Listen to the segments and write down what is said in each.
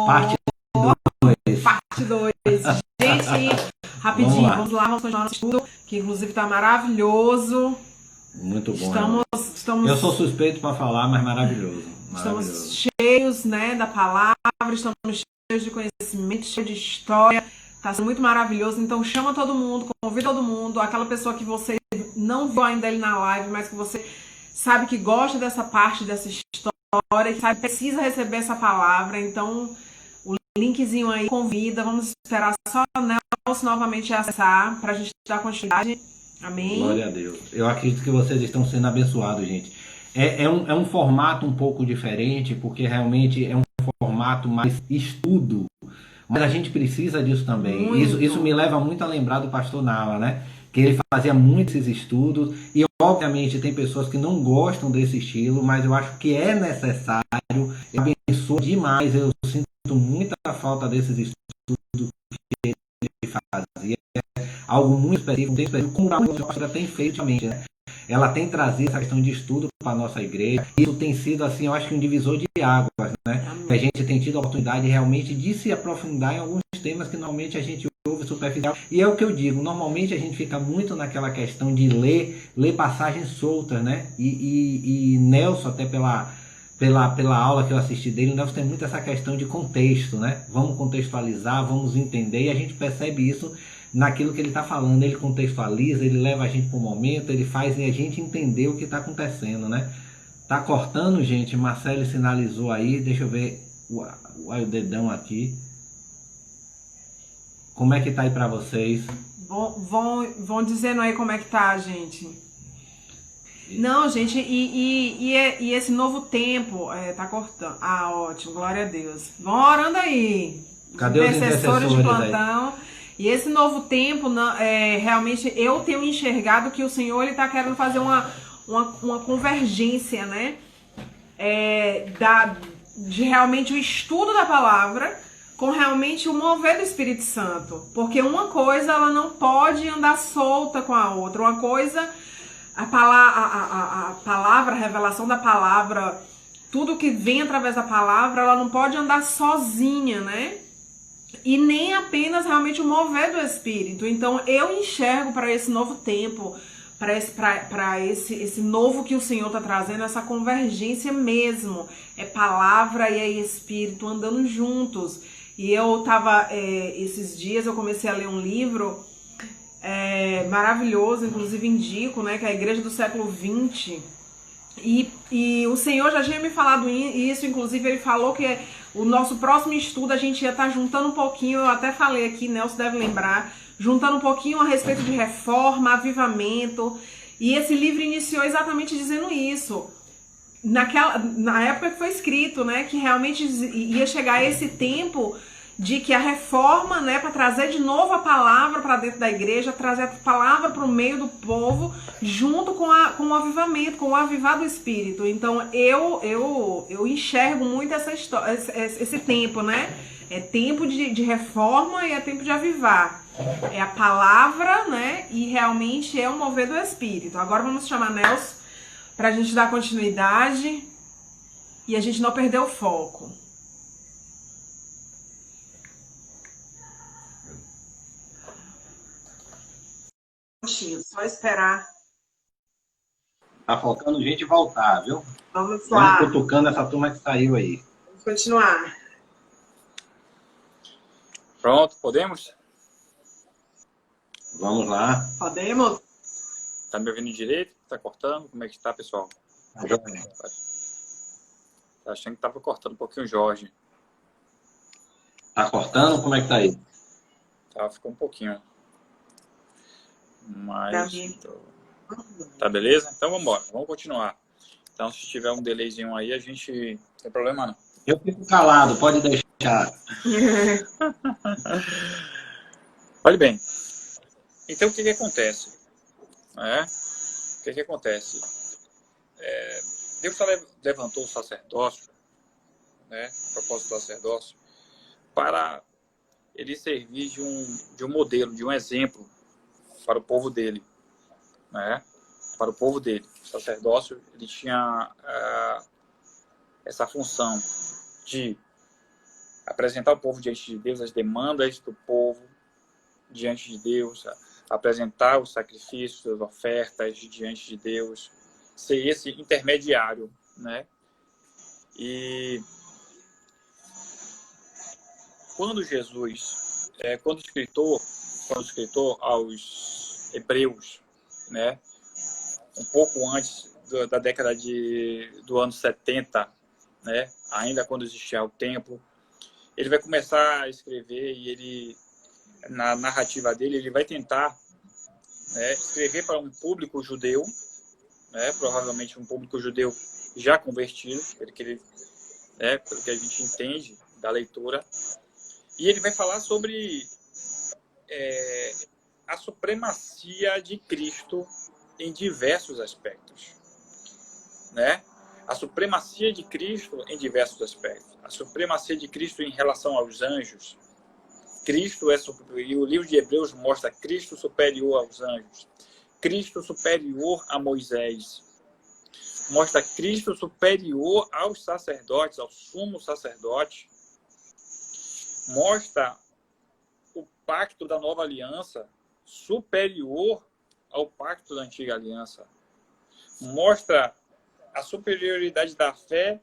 Parte 2. Parte 2. Gente, rapidinho, vamos lá, vamos continuar nosso estudo, que inclusive está maravilhoso. Muito bom. Eu sou suspeito para falar, mas maravilhoso. Estamos cheios, né, da palavra, estamos cheios de conhecimento, cheios de história. Está sendo muito maravilhoso. Então chama todo mundo, convida todo mundo, aquela pessoa que você não viu ainda ele na live, mas que você sabe que gosta dessa parte, dessa história, que sabe que precisa receber essa palavra. Então o linkzinho aí, convida. Vamos esperar só a Nelson novamente acessar para a gente dar continuidade. Amém? Glória a Deus. Eu acredito que vocês estão sendo abençoados, gente. É um formato um pouco diferente, porque realmente é um formato mais estudo. Mas a gente precisa disso também. Isso me leva muito a lembrar do pastor Nala, né? Que ele fazia muitos esses estudos. E, obviamente, tem pessoas que não gostam desse estilo, mas eu acho que é necessário. Eu abençoo demais. Eu sinto muita falta desses estudos que ele fazia. Algo muito específico, como a pastora tem feito realmente, né? Ela tem trazido essa questão de estudo para a nossa igreja. Isso tem sido, assim, eu acho que um divisor de águas, né? A gente tem tido a oportunidade realmente de se aprofundar em alguns temas que normalmente a gente ouve superficial. E é o que eu digo, normalmente a gente fica muito naquela questão de ler passagens soltas, né? E Nelson, até pela aula que eu assisti dele, o Nelson tem muito essa questão de contexto, né? Vamos contextualizar, vamos entender, e a gente percebe isso naquilo que ele está falando. Ele contextualiza, ele leva a gente para o momento, ele faz a gente entender o que está acontecendo, né? Tá cortando, gente. Marcelo sinalizou aí. Deixa eu ver o dedão aqui. Como é que tá aí para vocês? Vão dizendo aí como é que tá, gente. Não, gente, e esse novo tempo tá cortando. Ah, ótimo, glória a Deus. Vão orando aí. Cadê os intercessores de plantão. aí? E esse novo tempo, realmente, eu tenho enxergado que o Senhor ele tá querendo fazer uma convergência, né? De realmente o estudo da palavra com realmente o mover do Espírito Santo. Porque uma coisa, ela não pode andar solta com a outra. Uma coisa, a palavra, a revelação da palavra, tudo que vem através da palavra, ela não pode andar sozinha, né? E nem apenas realmente o mover do Espírito. Então eu enxergo para esse novo tempo, para esse novo que o Senhor está trazendo, essa convergência mesmo. É palavra e é Espírito andando juntos. E eu estava, esses dias eu comecei a ler um livro maravilhoso, inclusive indico, né, que é a Igreja do Século XX. E o Senhor já tinha me falado isso, inclusive ele falou que o nosso próximo estudo a gente ia estar juntando um pouquinho, eu até falei aqui, Nelson deve lembrar, juntando um pouquinho a respeito de reforma, avivamento, e esse livro iniciou exatamente dizendo isso. Na época que foi escrito, né, que realmente ia chegar esse tempo de que a reforma, né, para trazer de novo a palavra para dentro da igreja, trazer a palavra para o meio do povo, junto com o avivamento, com o avivar do Espírito. Então eu enxergo muito essa história, esse tempo, né? É tempo de reforma e é tempo de avivar. É a palavra, né? E realmente é o mover do Espírito. Agora vamos chamar Nelson para a gente dar continuidade e a gente não perder o foco. Só esperar. Tá faltando gente voltar, viu? Vamos lá. Vamos cutucando essa turma que saiu aí. Vamos continuar. Pronto, podemos? Vamos lá. Podemos? Tá me ouvindo direito? Tá cortando? Como é que tá, pessoal? Tá achando que tava cortando um pouquinho o Jorge. Tá cortando? Como é que tá aí? Tá, ficou um pouquinho. Mas... Tá beleza? Então vamos embora, vamos continuar. Então se tiver um delayzinho aí, a gente... Não tem problema não. Eu fico calado, pode deixar. Olha bem. Então o que acontece? O que acontece? Deus levantou o sacerdócio, né? O propósito do sacerdócio, para ele servir de um modelo, de um exemplo para o povo dele, né? Para o povo dele. O sacerdócio, ele tinha essa função de apresentar o povo diante de Deus, as demandas do povo diante de Deus, apresentar os sacrifícios, as ofertas diante de Deus, ser esse intermediário, né? E quando Jesus, quando o escritor aos Hebreus, né, um pouco antes da década do ano 70, né, ainda quando existia o templo, ele vai começar a escrever e ele, na narrativa dele, ele vai tentar, né, escrever para um público judeu, né, provavelmente um público judeu já convertido, pelo que a gente entende da leitura, e ele vai falar sobre a supremacia de Cristo em diversos aspectos, né? A supremacia de Cristo em diversos aspectos. A supremacia de Cristo em relação aos anjos. Cristo e o livro de Hebreus mostra Cristo superior aos anjos. Cristo superior a Moisés. Mostra Cristo superior aos sacerdotes, ao sumo sacerdote. Mostra o pacto da nova aliança superior ao pacto da antiga aliança. Mostra a superioridade da fé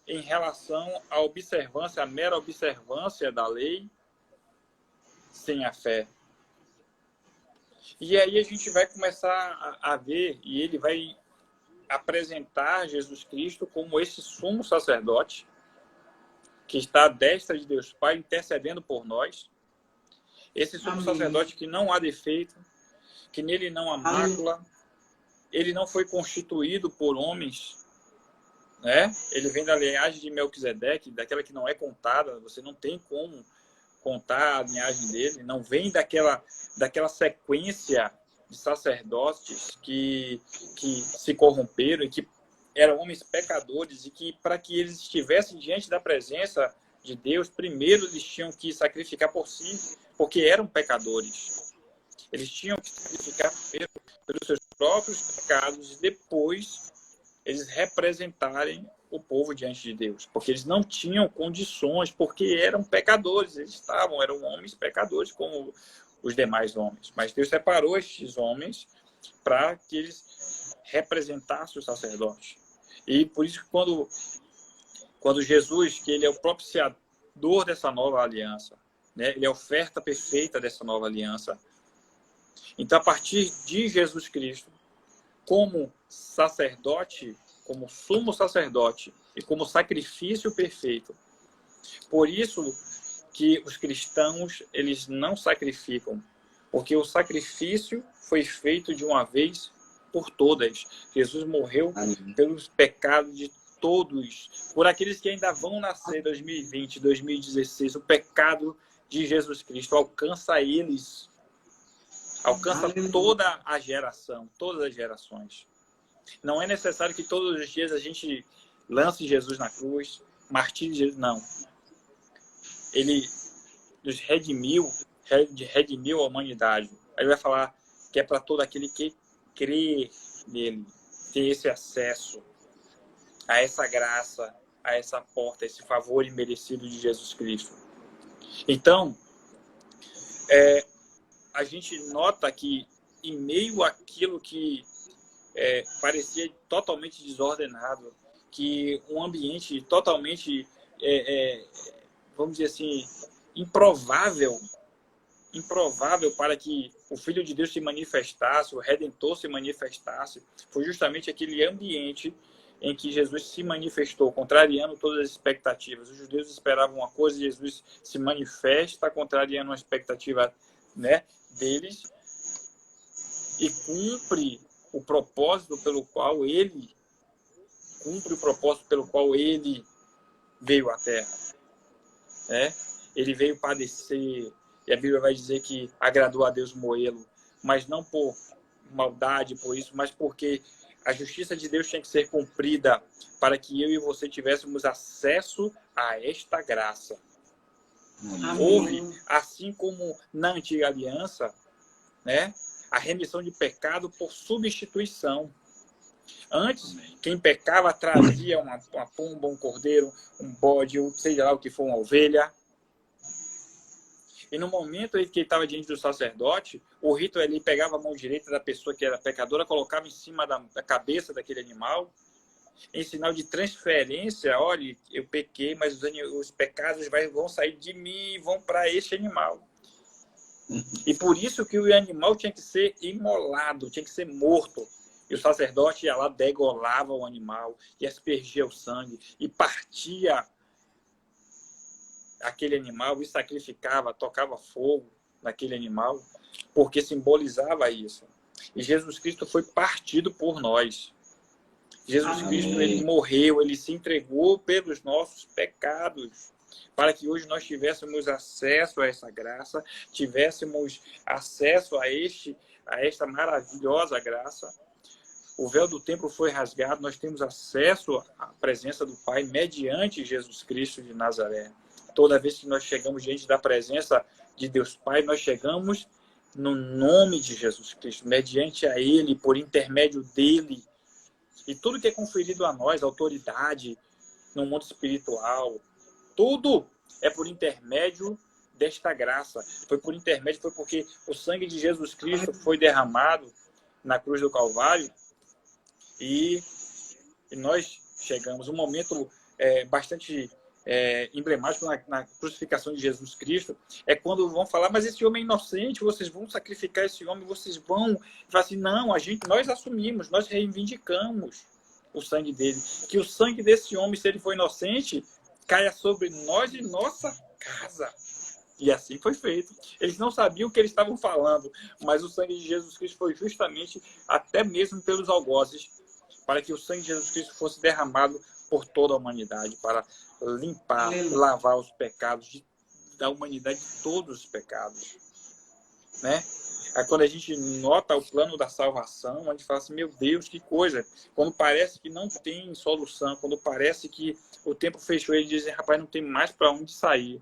em relação à observância, à mera observância da lei sem a fé. E aí a gente vai começar a ver, e ele vai apresentar Jesus Cristo como esse sumo sacerdote que está à destra de Deus Pai, intercedendo por nós. Esse sumo sacerdote que não há defeito, que nele não há mácula, ele não foi constituído por homens, né? Ele vem da linhagem de Melquisedeque, daquela que não é contada, você não tem como contar a linhagem dele, não vem daquela sequência de sacerdotes que se corromperam e que eram homens pecadores e que, para que eles estivessem diante da presença de Deus, primeiro eles tinham que sacrificar por si, porque eram pecadores. Eles tinham que sacrificar primeiro pelos seus próprios pecados e depois eles representarem o povo diante de Deus, porque eles não tinham condições, porque eram pecadores, eram homens pecadores como os demais homens. Mas Deus separou estes homens para que eles representassem o sacerdote. E por isso que quando Jesus, que ele é o propiciador dessa nova aliança, né? Ele é a oferta perfeita dessa nova aliança. Então, a partir de Jesus Cristo, como sacerdote, como sumo sacerdote e como sacrifício perfeito, por isso que os cristãos, eles não sacrificam, porque o sacrifício foi feito de uma vez por todas. Jesus morreu pelos pecados de todos, por aqueles que ainda vão nascer em 2020, 2016. O pecado de Jesus Cristo alcança eles, alcança toda a geração, todas as gerações. Não é necessário que todos os dias a gente lance Jesus na cruz, martírio Jesus, não. Ele nos redimiu a humanidade. Aí ele vai falar que é para todo aquele que crê nele, ter esse acesso a essa graça, a essa porta, a esse favor imerecido de Jesus Cristo. Então, a gente nota que, em meio àquilo que parecia totalmente desordenado, que um ambiente totalmente, vamos dizer assim, improvável para que o Filho de Deus se manifestasse, o Redentor se manifestasse, foi justamente aquele ambiente em que Jesus se manifestou, contrariando todas as expectativas. Os judeus esperavam uma coisa, Jesus se manifesta, contrariando a expectativa, né, deles, e cumpre o propósito pelo qual ele veio à Terra. Ele veio padecer, e a Bíblia vai dizer que agradou a Deus moê-lo, mas não por maldade, por isso, mas porque a justiça de Deus tinha que ser cumprida para que eu e você tivéssemos acesso a esta graça. Amém. Houve, assim como na antiga aliança, né, a remissão de pecado por substituição. Antes, quem pecava trazia uma pomba, um cordeiro, um bode, ou seja lá o que for, uma ovelha. E no momento em que ele estava diante do sacerdote, o rito ele pegava a mão direita da pessoa que era pecadora, colocava em cima da cabeça daquele animal, em sinal de transferência. Olha, eu pequei, mas os pecados vão sair de mim e vão para este animal. E por isso que o animal tinha que ser imolado, tinha que ser morto. E o sacerdote ia lá, degolava o animal, e aspergia o sangue, e partia aquele animal, e sacrificava, tocava fogo naquele animal, porque simbolizava isso. E Jesus Cristo foi partido por nós. Jesus Cristo, ele morreu, ele se entregou pelos nossos pecados, para que hoje nós tivéssemos acesso a essa graça, tivéssemos acesso a esta maravilhosa graça. O véu do templo foi rasgado, nós temos acesso à presença do Pai mediante Jesus Cristo de Nazaré. Toda vez que nós chegamos diante da presença de Deus Pai, nós chegamos no nome de Jesus Cristo, mediante a Ele, por intermédio dEle. E tudo que é conferido a nós, autoridade no mundo espiritual, tudo é por intermédio desta graça. Foi porque o sangue de Jesus Cristo foi derramado na cruz do Calvário e nós chegamos. Um momento bastante emblemático na crucificação de Jesus Cristo é quando vão falar, mas esse homem é inocente, vocês vão sacrificar esse homem, vocês vão... Falar assim, não, nós assumimos, nós reivindicamos o sangue dele. Que o sangue desse homem, se ele for inocente, caia sobre nós e nossa casa. E assim foi feito. Eles não sabiam o que eles estavam falando, mas o sangue de Jesus Cristo foi justamente, até mesmo pelos algozes, para que o sangue de Jesus Cristo fosse derramado por toda a humanidade, para limpar, lavar os pecados da humanidade, de todos os pecados. Né? Aí quando a gente nota o plano da salvação, a gente fala assim, meu Deus, que coisa. Quando parece que não tem solução, quando parece que o tempo fechou, eles dizem, rapaz, não tem mais para onde sair.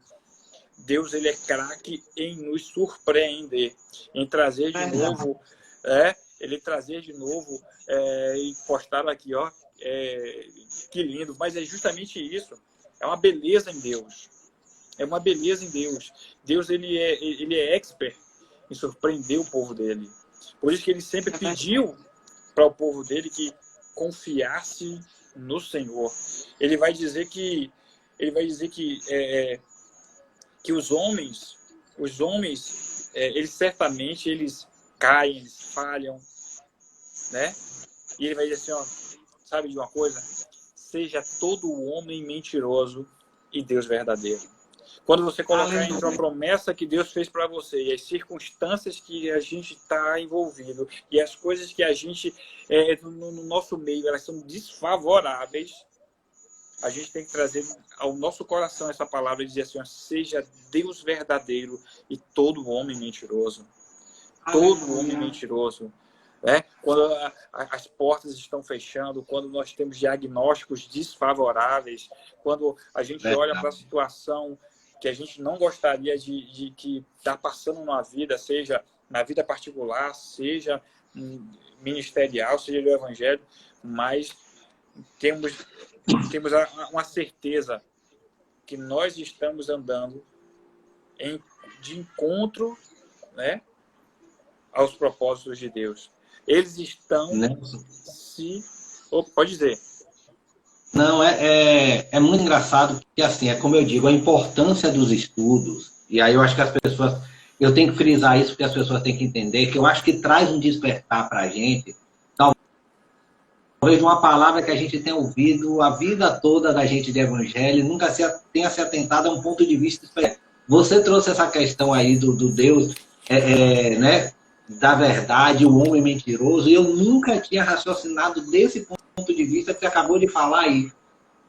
Deus, ele é craque em nos surpreender, em trazer de novo, ele trazer de novo, e postaram aqui, ó, que lindo, mas é justamente isso, é uma beleza em Deus, é uma beleza em Deus. Deus, ele é expert em surpreender o povo dele, por isso que ele sempre pediu para o povo dele que confiasse no Senhor. Ele vai dizer que os homens, eles certamente eles caem, eles falham, né? E ele vai dizer assim, ó, sabe de uma coisa? Seja todo homem mentiroso e Deus verdadeiro. Quando você colocar entre a promessa que Deus fez para você e as circunstâncias que a gente está envolvido e as coisas que a gente, no nosso meio, elas são desfavoráveis, a gente tem que trazer ao nosso coração essa palavra e dizer assim, ó, seja Deus verdadeiro e todo homem mentiroso. Todo homem mentiroso. Né? Quando as portas estão fechando, quando nós temos diagnósticos desfavoráveis, quando a gente olha para a situação que a gente não gostaria de que está passando na vida, seja na vida particular, seja ministerial, seja do evangelho, mas temos uma certeza que nós estamos andando de encontro, né, aos propósitos de Deus. Eles estão pode dizer. Não, é muito engraçado, porque assim, é como eu digo, a importância dos estudos, e aí eu acho que as pessoas, eu tenho que frisar isso porque as pessoas têm que entender, que eu acho que traz um despertar para a gente, talvez uma palavra que a gente tenha ouvido a vida toda da gente de evangelho, nunca tenha se atentado a um ponto de vista específico. Você trouxe essa questão aí do Deus, né, da verdade, o homem mentiroso, e eu nunca tinha raciocinado desse ponto de vista que você acabou de falar aí.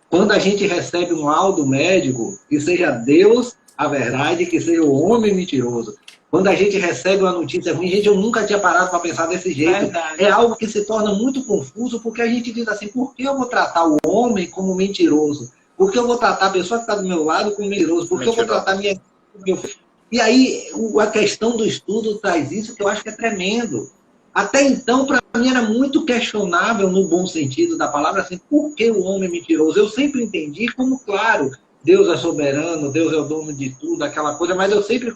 Quando a gente recebe um laudo médico, que seja Deus a verdade, que seja o homem mentiroso. Quando a gente recebe uma notícia ruim, gente, eu nunca tinha parado para pensar desse jeito. Verdade. É algo que se torna muito confuso, porque a gente diz assim, por que eu vou tratar o homem como mentiroso? Por que eu vou tratar a pessoa que está do meu lado como mentiroso? Por que eu vou tratar meu filho? E aí, a questão do estudo traz isso, que eu acho que é tremendo. Até então, para mim, era muito questionável, no bom sentido da palavra, assim, por que o homem é mentiroso? Eu sempre entendi como, claro, Deus é soberano, Deus é o dono de tudo, aquela coisa, mas eu sempre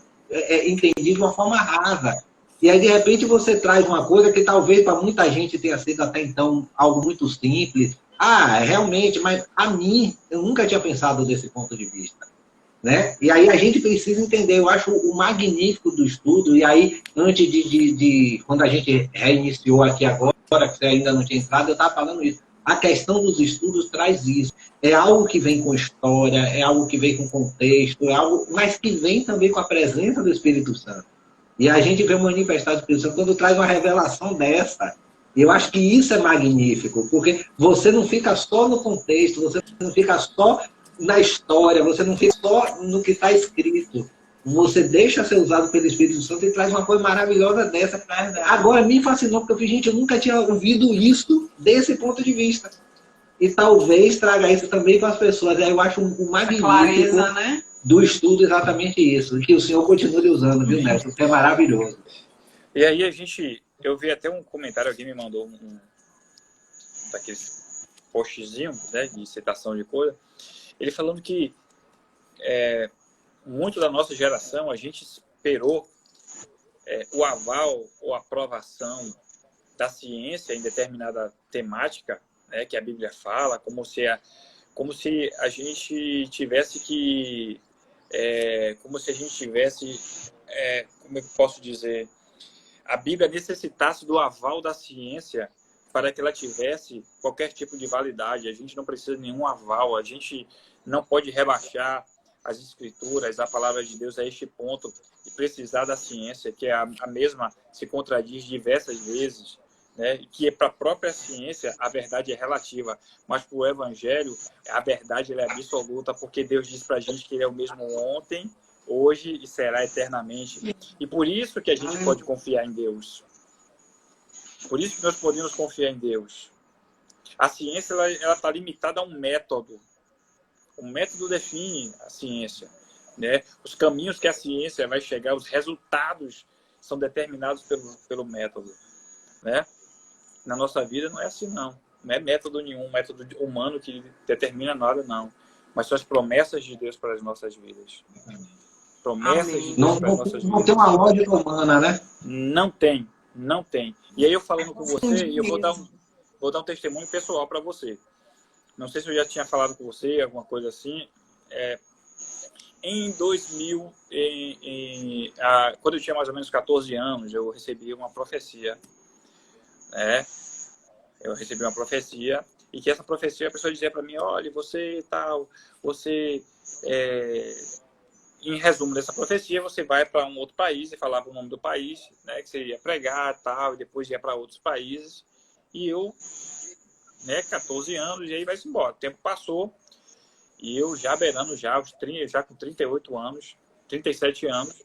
entendi de uma forma rasa. E aí, de repente, você traz uma coisa que talvez para muita gente tenha sido até então algo muito simples. Ah, realmente, mas a mim, eu nunca tinha pensado desse ponto de vista. Né? E aí a gente precisa entender, eu acho o magnífico do estudo, e aí, antes quando a gente reiniciou aqui agora, que você ainda não tinha entrado, eu estava falando isso. A questão dos estudos traz isso. É algo que vem com história, é algo que vem com contexto, é algo, mas que vem também com a presença do Espírito Santo. E a gente vê manifestar o Espírito Santo quando traz uma revelação dessa. Eu acho que isso é magnífico, porque você não fica só no contexto, você não fica só na história, você não fica só no que está escrito. Você deixa ser usado pelo Espírito Santo e traz uma coisa maravilhosa dessa. Agora me fascinou, porque eu falei, gente, eu nunca tinha ouvido isso desse ponto de vista. E talvez traga isso também para as pessoas. Aí eu acho um magnífico clareza, né? do estudo exatamente isso. Que o senhor continue usando, viu, Nelson? Isso é maravilhoso. E aí eu vi até um comentário, alguém me mandou um daqueles postzinhos, né, de citação de coisa, ele falando que muito da nossa geração, a gente esperou o aval ou aprovação da ciência em determinada temática, né, que a Bíblia fala, como se a gente tivesse que... como se a gente tivesse... como eu posso dizer... A Bíblia necessitasse do aval da ciência para que ela tivesse qualquer tipo de validade. A gente não precisa de nenhum aval, a gente não pode rebaixar as escrituras, a palavra de Deus a este ponto e precisar da ciência, que é a mesma, se contradiz diversas vezes, né? Que para a própria ciência a verdade é relativa, mas para o Evangelho a verdade é absoluta, porque Deus diz para a gente que Ele é o mesmo ontem, hoje e será eternamente. E por isso que a gente pode confiar em Deus. Por isso que nós podemos confiar em Deus. A ciência ela está limitada a um método. O método define a ciência, né? Os caminhos que a ciência vai chegar, os resultados são determinados pelo método, né? Na nossa vida não é assim, não. Não é método nenhum, método humano que determina nada, não. Mas são as promessas de Deus para as nossas vidas. Promessas de Deus para as nossas vidas. Não tem uma lógica humana, né? Não tem. E aí eu falando com você, eu vou dar um testemunho pessoal para você. Não sei se eu já tinha falado com você, alguma coisa assim. Em 2000, quando eu tinha mais ou menos 14 anos, eu recebi uma profecia. Eu recebi uma profecia, e que essa profecia a pessoa dizia para mim, olha, em resumo dessa profecia, você vai para um outro país, e falava o nome do país, né, que você ia pregar tal, e depois ia para outros países. E eu, 14 anos, e aí vai-se embora. O tempo passou, e eu já beirando, já com 38 anos, 37 anos,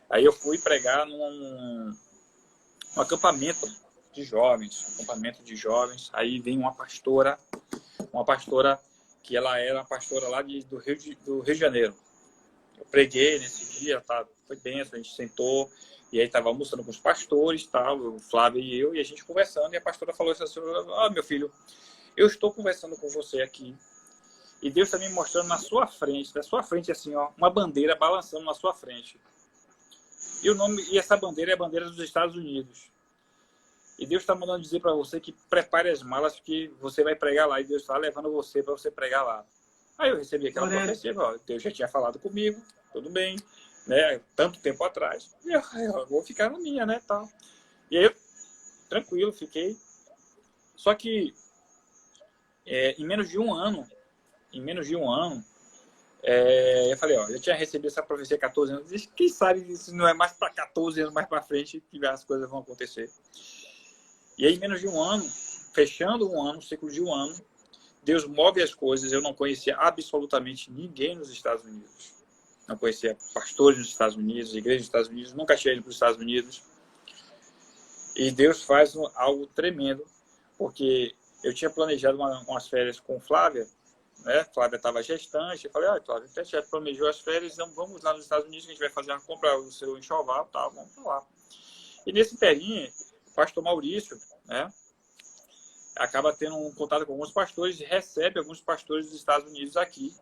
aí eu fui pregar num acampamento de jovens, aí vem uma pastora que ela era uma pastora lá do Rio de Janeiro. Eu preguei nesse dia, foi benção, a gente sentou, e aí estava almoçando com os pastores, o Flávio e eu, e a gente conversando, e a pastora falou assim, meu filho, eu estou conversando com você aqui, e Deus está me mostrando na sua frente assim, ó, uma bandeira balançando na sua frente. E essa bandeira é a bandeira dos Estados Unidos. E Deus está mandando dizer para você que prepare as malas, que você vai pregar lá, e Deus está levando você para você pregar lá. Aí eu recebi aquela profecia, Deus já tinha falado comigo, tudo bem, né? Tanto tempo atrás. E eu vou ficar na minha, né? Tal. E aí eu, tranquilo, fiquei. Só que em menos de um ano, eu falei, eu tinha recebido essa profecia há 14 anos, quem sabe se não é mais para 14 anos mais para frente que as coisas vão acontecer. E aí, em menos de um ano, fechando um ano, ciclo de um ano, Deus move as coisas. Eu não conhecia absolutamente ninguém nos Estados Unidos. Não conhecia pastores nos Estados Unidos, igrejas nos Estados Unidos, nunca tinha ido para os Estados Unidos. E Deus faz algo tremendo, porque eu tinha planejado umas férias com Flávia, né? Flávia estava gestante. Eu falei, Flávia, a gente já planejou as férias, então vamos lá nos Estados Unidos, que a gente vai fazer uma compra do seu enxoval, vamos lá. E nesse inteirinho, pastor Maurício, né, acaba tendo um contato com alguns pastores e recebe alguns pastores dos Estados Unidos aqui.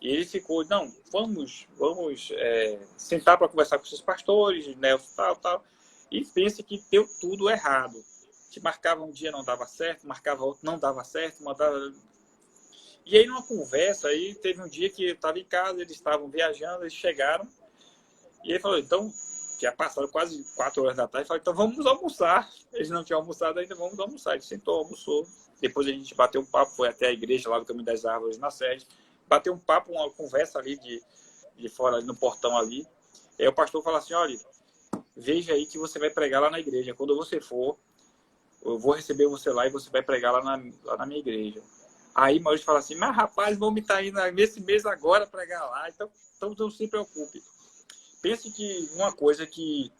E ele ficou, não, vamos sentar para conversar com esses pastores, Nelson, tal. E pensa que deu tudo errado. Que marcava um dia, não dava certo, marcava outro, não dava certo, mandava... E aí, numa conversa, aí teve um dia que eu estava em casa, eles estavam viajando, eles chegaram, e ele falou, então, já passaram quase 4 horas da tarde, falou, então vamos almoçar. Eles não tinham almoçado ainda, vamos almoçar. Ele sentou, almoçou. Depois a gente bateu um papo, foi até a igreja lá do Caminho das Árvores, na sede. Bateu um papo, uma conversa ali de fora, ali no portão ali. E aí o pastor falou assim, olha, veja aí que você vai pregar lá na igreja. Quando você for, eu vou receber você lá e você vai pregar lá na minha igreja. Aí Maurício fala assim, mas rapaz, vamos estar indo nesse mês agora pregar lá, então não se preocupe. Pense que uma coisa que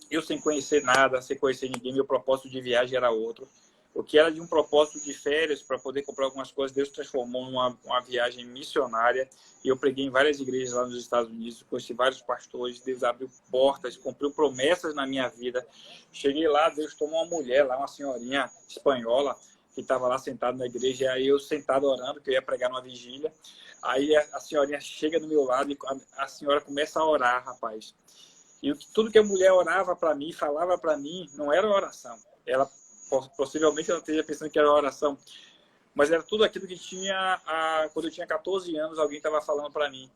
eu, sem conhecer nada, sem conhecer ninguém, meu propósito de viagem era outro. O que era de um propósito de férias para poder comprar algumas coisas, Deus transformou numa viagem missionária. E eu preguei em várias igrejas lá nos Estados Unidos, conheci vários pastores, Deus abriu portas, cumpriu promessas na minha vida. Cheguei lá, Deus tomou uma mulher lá, uma senhorinha espanhola, que estava lá sentada na igreja, e aí eu sentado orando, que eu ia pregar numa vigília. Aí a senhorinha chega do meu lado e a senhora começa a orar, rapaz. E tudo que a mulher orava para mim, falava para mim, não era oração. Ela possivelmente ela esteja pensando que era oração, mas era tudo aquilo que tinha quando eu tinha 14 anos, alguém estava falando para mim.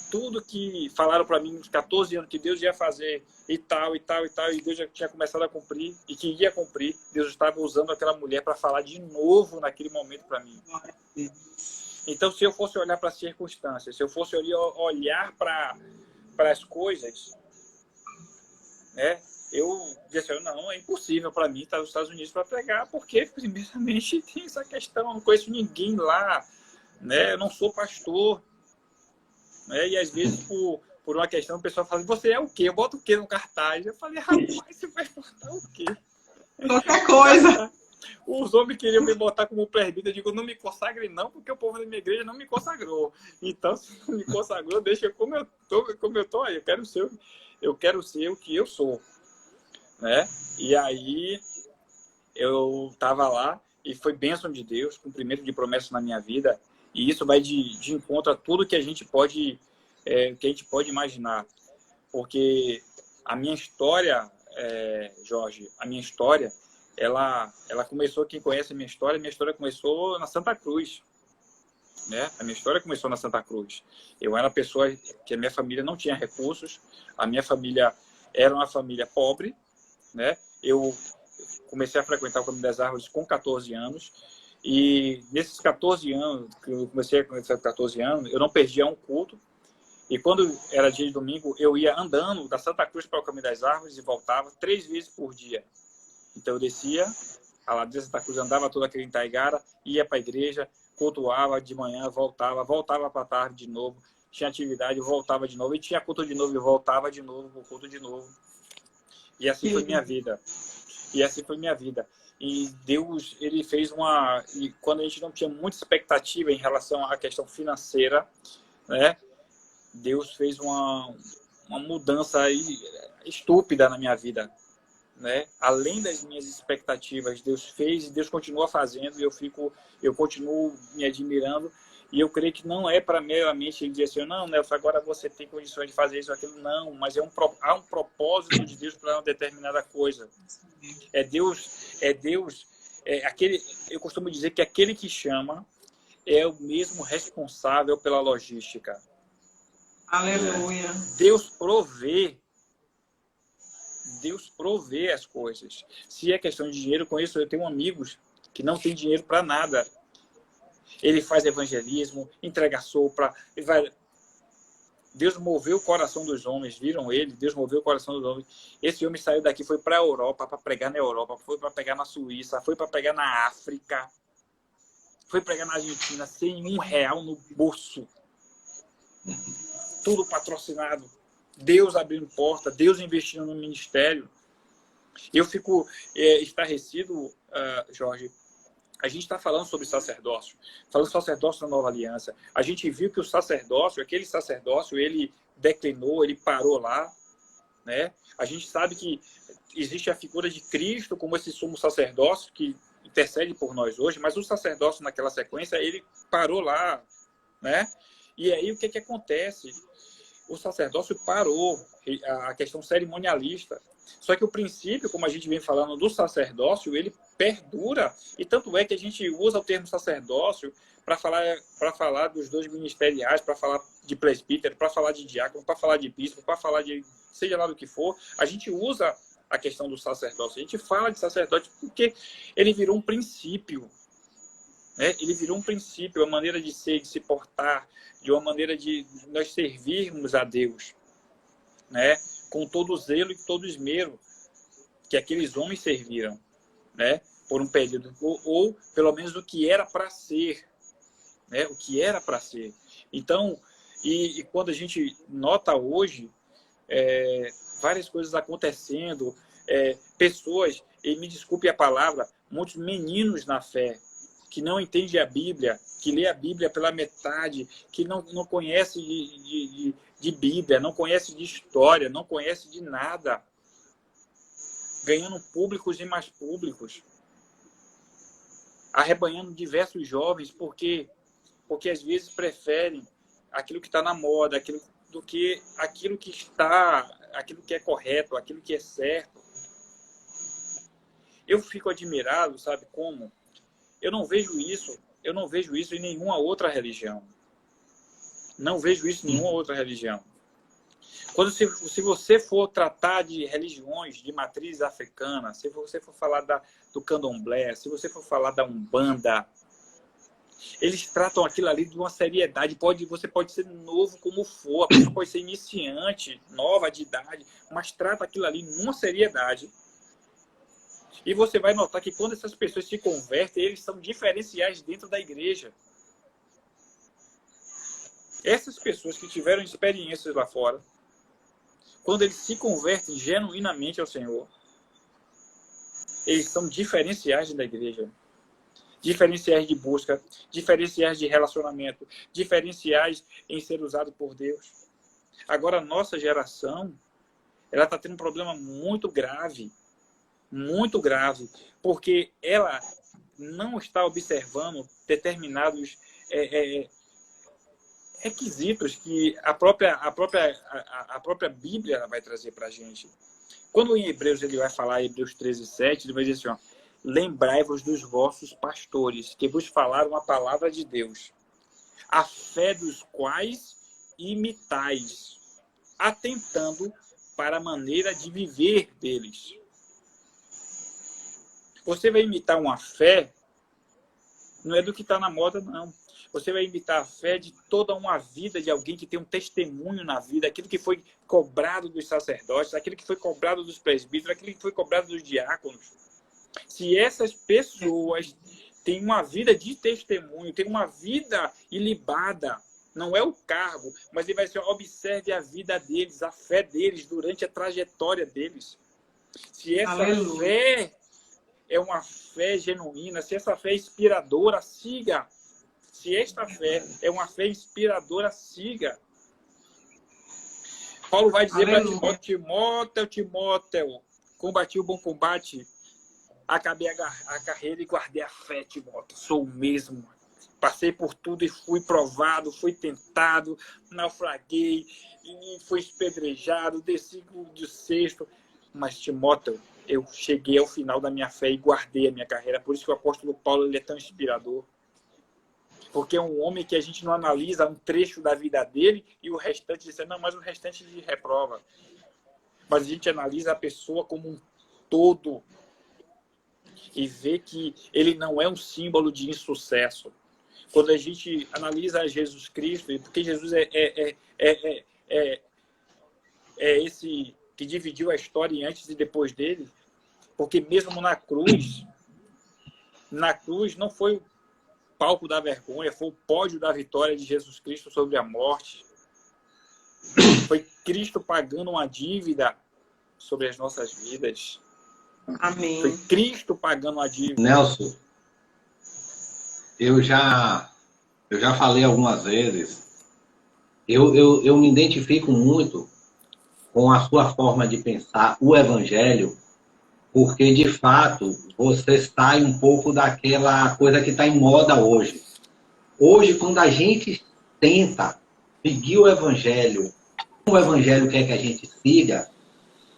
Tudo que falaram para mim nos 14 anos que Deus ia fazer e tal, e Deus já tinha começado a cumprir e que ia cumprir, Deus estava usando aquela mulher para falar de novo naquele momento para mim. Então, se eu fosse olhar para as circunstâncias, se eu fosse olhar para as coisas, né, eu disse, não, é impossível para mim estar nos Estados Unidos para pregar, porque, primeiramente, tem essa questão, eu não conheço ninguém lá, né, eu não sou pastor, né, e às vezes, por uma questão, o pessoal fala, você é o quê? Eu boto o quê no cartaz? Eu falei, rapaz, você vai botar o quê? Qualquer coisa. Os homens queriam me botar como presbítero, eu digo, não me consagre não, porque o povo da minha igreja não me consagrou. Então, se não me consagrou, deixa como eu tô aí, eu quero ser o que eu sou. Né? E aí eu estava lá e foi bênção de Deus, cumprimento de promessas na minha vida, e isso vai de encontro a tudo que a gente pode imaginar, porque a minha história, Jorge, ela começou, quem conhece a minha história começou na Santa Cruz, né? A minha história começou na Santa Cruz. Eu era uma pessoa que a minha família não tinha recursos, a minha família era uma família pobre, né? Eu comecei a frequentar o Caminho das Árvores com 14 anos e nesses 14 anos, que eu comecei a conhecer 14 anos, eu não perdia um culto e quando era dia de domingo, eu ia andando da Santa Cruz para o Caminho das Árvores e voltava 3 vezes por dia. Então eu descia, a ladeira da Santa Cruz, andava toda aquele Itaigara, ia para a igreja, cultuava de manhã, voltava para a tarde de novo, tinha atividade, voltava de novo, e tinha culto de novo, e voltava de novo, pro culto de novo. E assim foi minha vida. E Deus, ele fez e quando a gente não tinha muita expectativa em relação à questão financeira, né? Deus fez uma mudança aí estúpida na minha vida, né? Além das minhas expectativas, Deus fez e Deus continua fazendo, e eu continuo me admirando. E eu creio que não é para meramente ele dizer assim, não, Nelson, agora você tem condições de fazer isso ou aquilo. Não, mas há um propósito de Deus para uma determinada coisa. Eu costumo dizer que aquele que chama é o mesmo responsável pela logística. Aleluia. Deus provê as coisas. Se é questão de dinheiro, eu tenho amigos que não têm dinheiro para nada. Ele faz evangelismo, entrega sopa, Deus moveu o coração dos homens, viram ele? Deus moveu o coração dos homens. Esse homem saiu daqui, foi para a Europa, para pregar na Europa, foi para pregar na Suíça, foi para pregar na África, foi pregar na Argentina, sem R$1 no bolso. Tudo patrocinado. Deus abrindo porta, Deus investindo no ministério. Eu fico estarrecido, Jorge. A gente está falando sobre sacerdócio, falando sacerdócio na Nova Aliança. A gente viu que aquele sacerdócio, ele declinou, ele parou lá. né? A gente sabe que existe a figura de Cristo como esse sumo sacerdócio que intercede por nós hoje, mas o sacerdócio naquela sequência, ele parou lá, né? E aí o que acontece? O sacerdócio parou, a questão cerimonialista. Só que o princípio, como a gente vem falando do sacerdócio, ele perdura. E tanto é que a gente usa o termo sacerdócio para falar dos dons ministeriais, para falar de presbítero, para falar de diácono, para falar de bispo, para falar de seja lá do que for. A gente usa a questão do sacerdócio. A gente fala de sacerdote porque ele virou um princípio. Né? Ele virou um princípio, a maneira de ser, de se portar, de uma maneira de nós servirmos a Deus, né? Com todo o zelo e todo o esmero que aqueles homens serviram, né? Por um período, ou pelo menos o que era para ser, né? O que era para ser. Então, e quando a gente nota hoje várias coisas acontecendo, pessoas, e me desculpe a palavra, muitos meninos na fé, que não entende a Bíblia, que lê a Bíblia pela metade, que não conhece de Bíblia, não conhece de história, não conhece de nada, ganhando públicos e mais públicos, arrebanhando diversos jovens, porque às vezes preferem aquilo que está na moda, aquilo que é correto, aquilo que é certo. Eu fico admirado, sabe como? Eu não vejo isso em nenhuma outra religião. Não vejo isso em nenhuma outra religião. Se você for tratar de religiões de matriz africana, se você for falar do candomblé, se você for falar da Umbanda, eles tratam aquilo ali de uma seriedade. Você pode ser novo como for, a pessoa pode ser iniciante, nova de idade, mas trata aquilo ali numa seriedade. E você vai notar que quando essas pessoas se convertem, eles são diferenciais dentro da igreja. Essas pessoas que tiveram experiências lá fora, quando eles se convertem genuinamente ao Senhor, eles são diferenciais da igreja. Diferenciais de busca, diferenciais de relacionamento, diferenciais em ser usado por Deus. Agora, a nossa geração, ela está tendo um problema muito grave, porque ela não está observando determinados requisitos que a própria Bíblia vai trazer para a gente. Quando em Hebreus ele vai falar, Hebreus 13:7, ele vai dizer assim, ó, lembrai-vos dos vossos pastores, que vos falaram a palavra de Deus, a fé dos quais imitais, atentando para a maneira de viver deles. Você vai imitar uma fé, não é do que está na moda, não. Você vai imitar a fé de toda uma vida de alguém que tem um testemunho na vida, aquilo que foi cobrado dos sacerdotes, aquilo que foi cobrado dos presbíteros, aquilo que foi cobrado dos diáconos. Se essas pessoas têm uma vida de testemunho, têm uma vida ilibada, não é o cargo, mas ele vai ser, observe a vida deles, a fé deles durante a trajetória deles. Se essa fé é uma fé genuína, se essa fé é inspiradora, siga. Se esta fé é uma fé inspiradora, siga. Paulo vai dizer para Timóteo, combati o bom combate, acabei a carreira e guardei a fé, Timóteo. Sou o mesmo. Passei por tudo e fui provado, fui tentado, naufraguei, e fui espedrejado, desci de cesto. Mas, Timóteo, eu cheguei ao final da minha fé e guardei a minha carreira. Por isso que o apóstolo Paulo ele é tão inspirador. Porque é um homem que a gente não analisa um trecho da vida dele e o restante diz, não, mas o restante de reprova. Mas a gente analisa a pessoa como um todo e vê que ele não é um símbolo de insucesso. Quando a gente analisa Jesus Cristo, porque Jesus é esse que dividiu a história antes e depois dele, porque mesmo na cruz não foi o palco da vergonha, foi o pódio da vitória de Jesus Cristo sobre a morte. Foi Cristo pagando uma dívida sobre as nossas vidas. Amém. Foi Cristo pagando a dívida. Nelson, eu já falei algumas vezes, eu me identifico muito com a sua forma de pensar o evangelho, porque, de fato, você sai um pouco daquela coisa que está em moda hoje. Hoje, quando a gente tenta seguir o evangelho quer que a gente siga,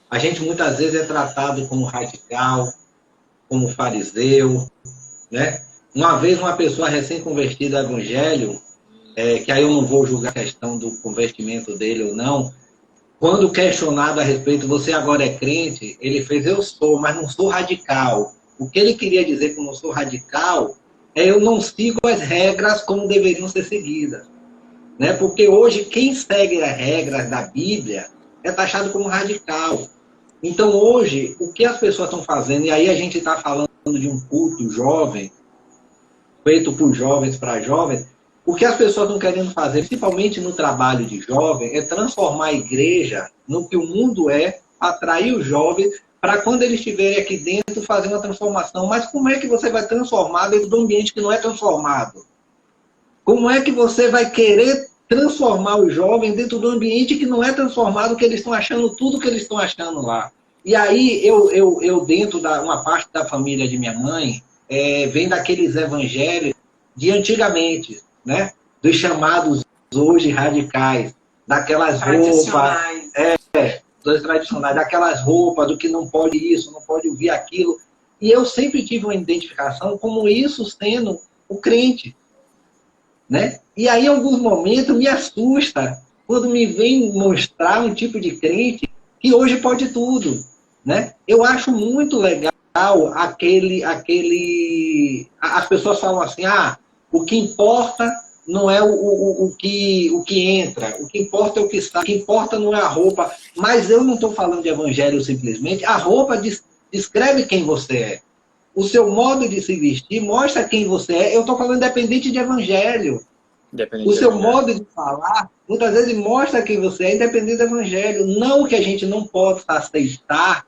a gente muitas vezes é tratado como radical, como fariseu, né? Uma vez uma pessoa recém-convertida ao evangelho, que aí eu não vou julgar a questão do convertimento dele ou não, quando questionado a respeito, você agora é crente, ele fez, eu sou, mas não sou radical. O que ele queria dizer com não sou radical é eu não sigo as regras como deveriam ser seguidas. Né? Porque hoje quem segue as regras da Bíblia é taxado como radical. Então hoje, o que as pessoas estão fazendo, e aí a gente está falando de um culto jovem, feito por jovens para jovens, o que as pessoas estão querendo fazer, principalmente no trabalho de jovem, é transformar a igreja no que o mundo é, atrair os jovens, para quando eles estiverem aqui dentro, fazer uma transformação. Mas como é que você vai transformar dentro de um ambiente que não é transformado? Como é que você vai querer transformar o jovem dentro do ambiente que não é transformado, que eles estão achando tudo que eles estão achando lá? E aí, eu dentro da uma parte da família de minha mãe, vem daqueles evangelhos de antigamente, né? Dos chamados hoje radicais, daquelas roupas, dos tradicionais, daquelas roupas, do que não pode isso, não pode ouvir aquilo. E eu sempre tive uma identificação como isso sendo o crente. Né? E aí, em alguns momentos, me assusta quando me vem mostrar um tipo de crente que hoje pode tudo. Né? Eu acho muito legal as pessoas falam assim, o que importa não é o que entra, o que importa é o que sai, o que importa não é a roupa. Mas eu não estou falando de evangelho simplesmente, a roupa descreve quem você é. O seu modo de se vestir mostra quem você é. Eu estou falando independente de evangelho. O seu modo de falar, muitas vezes, mostra quem você é, independente do evangelho. Não que a gente não possa aceitar,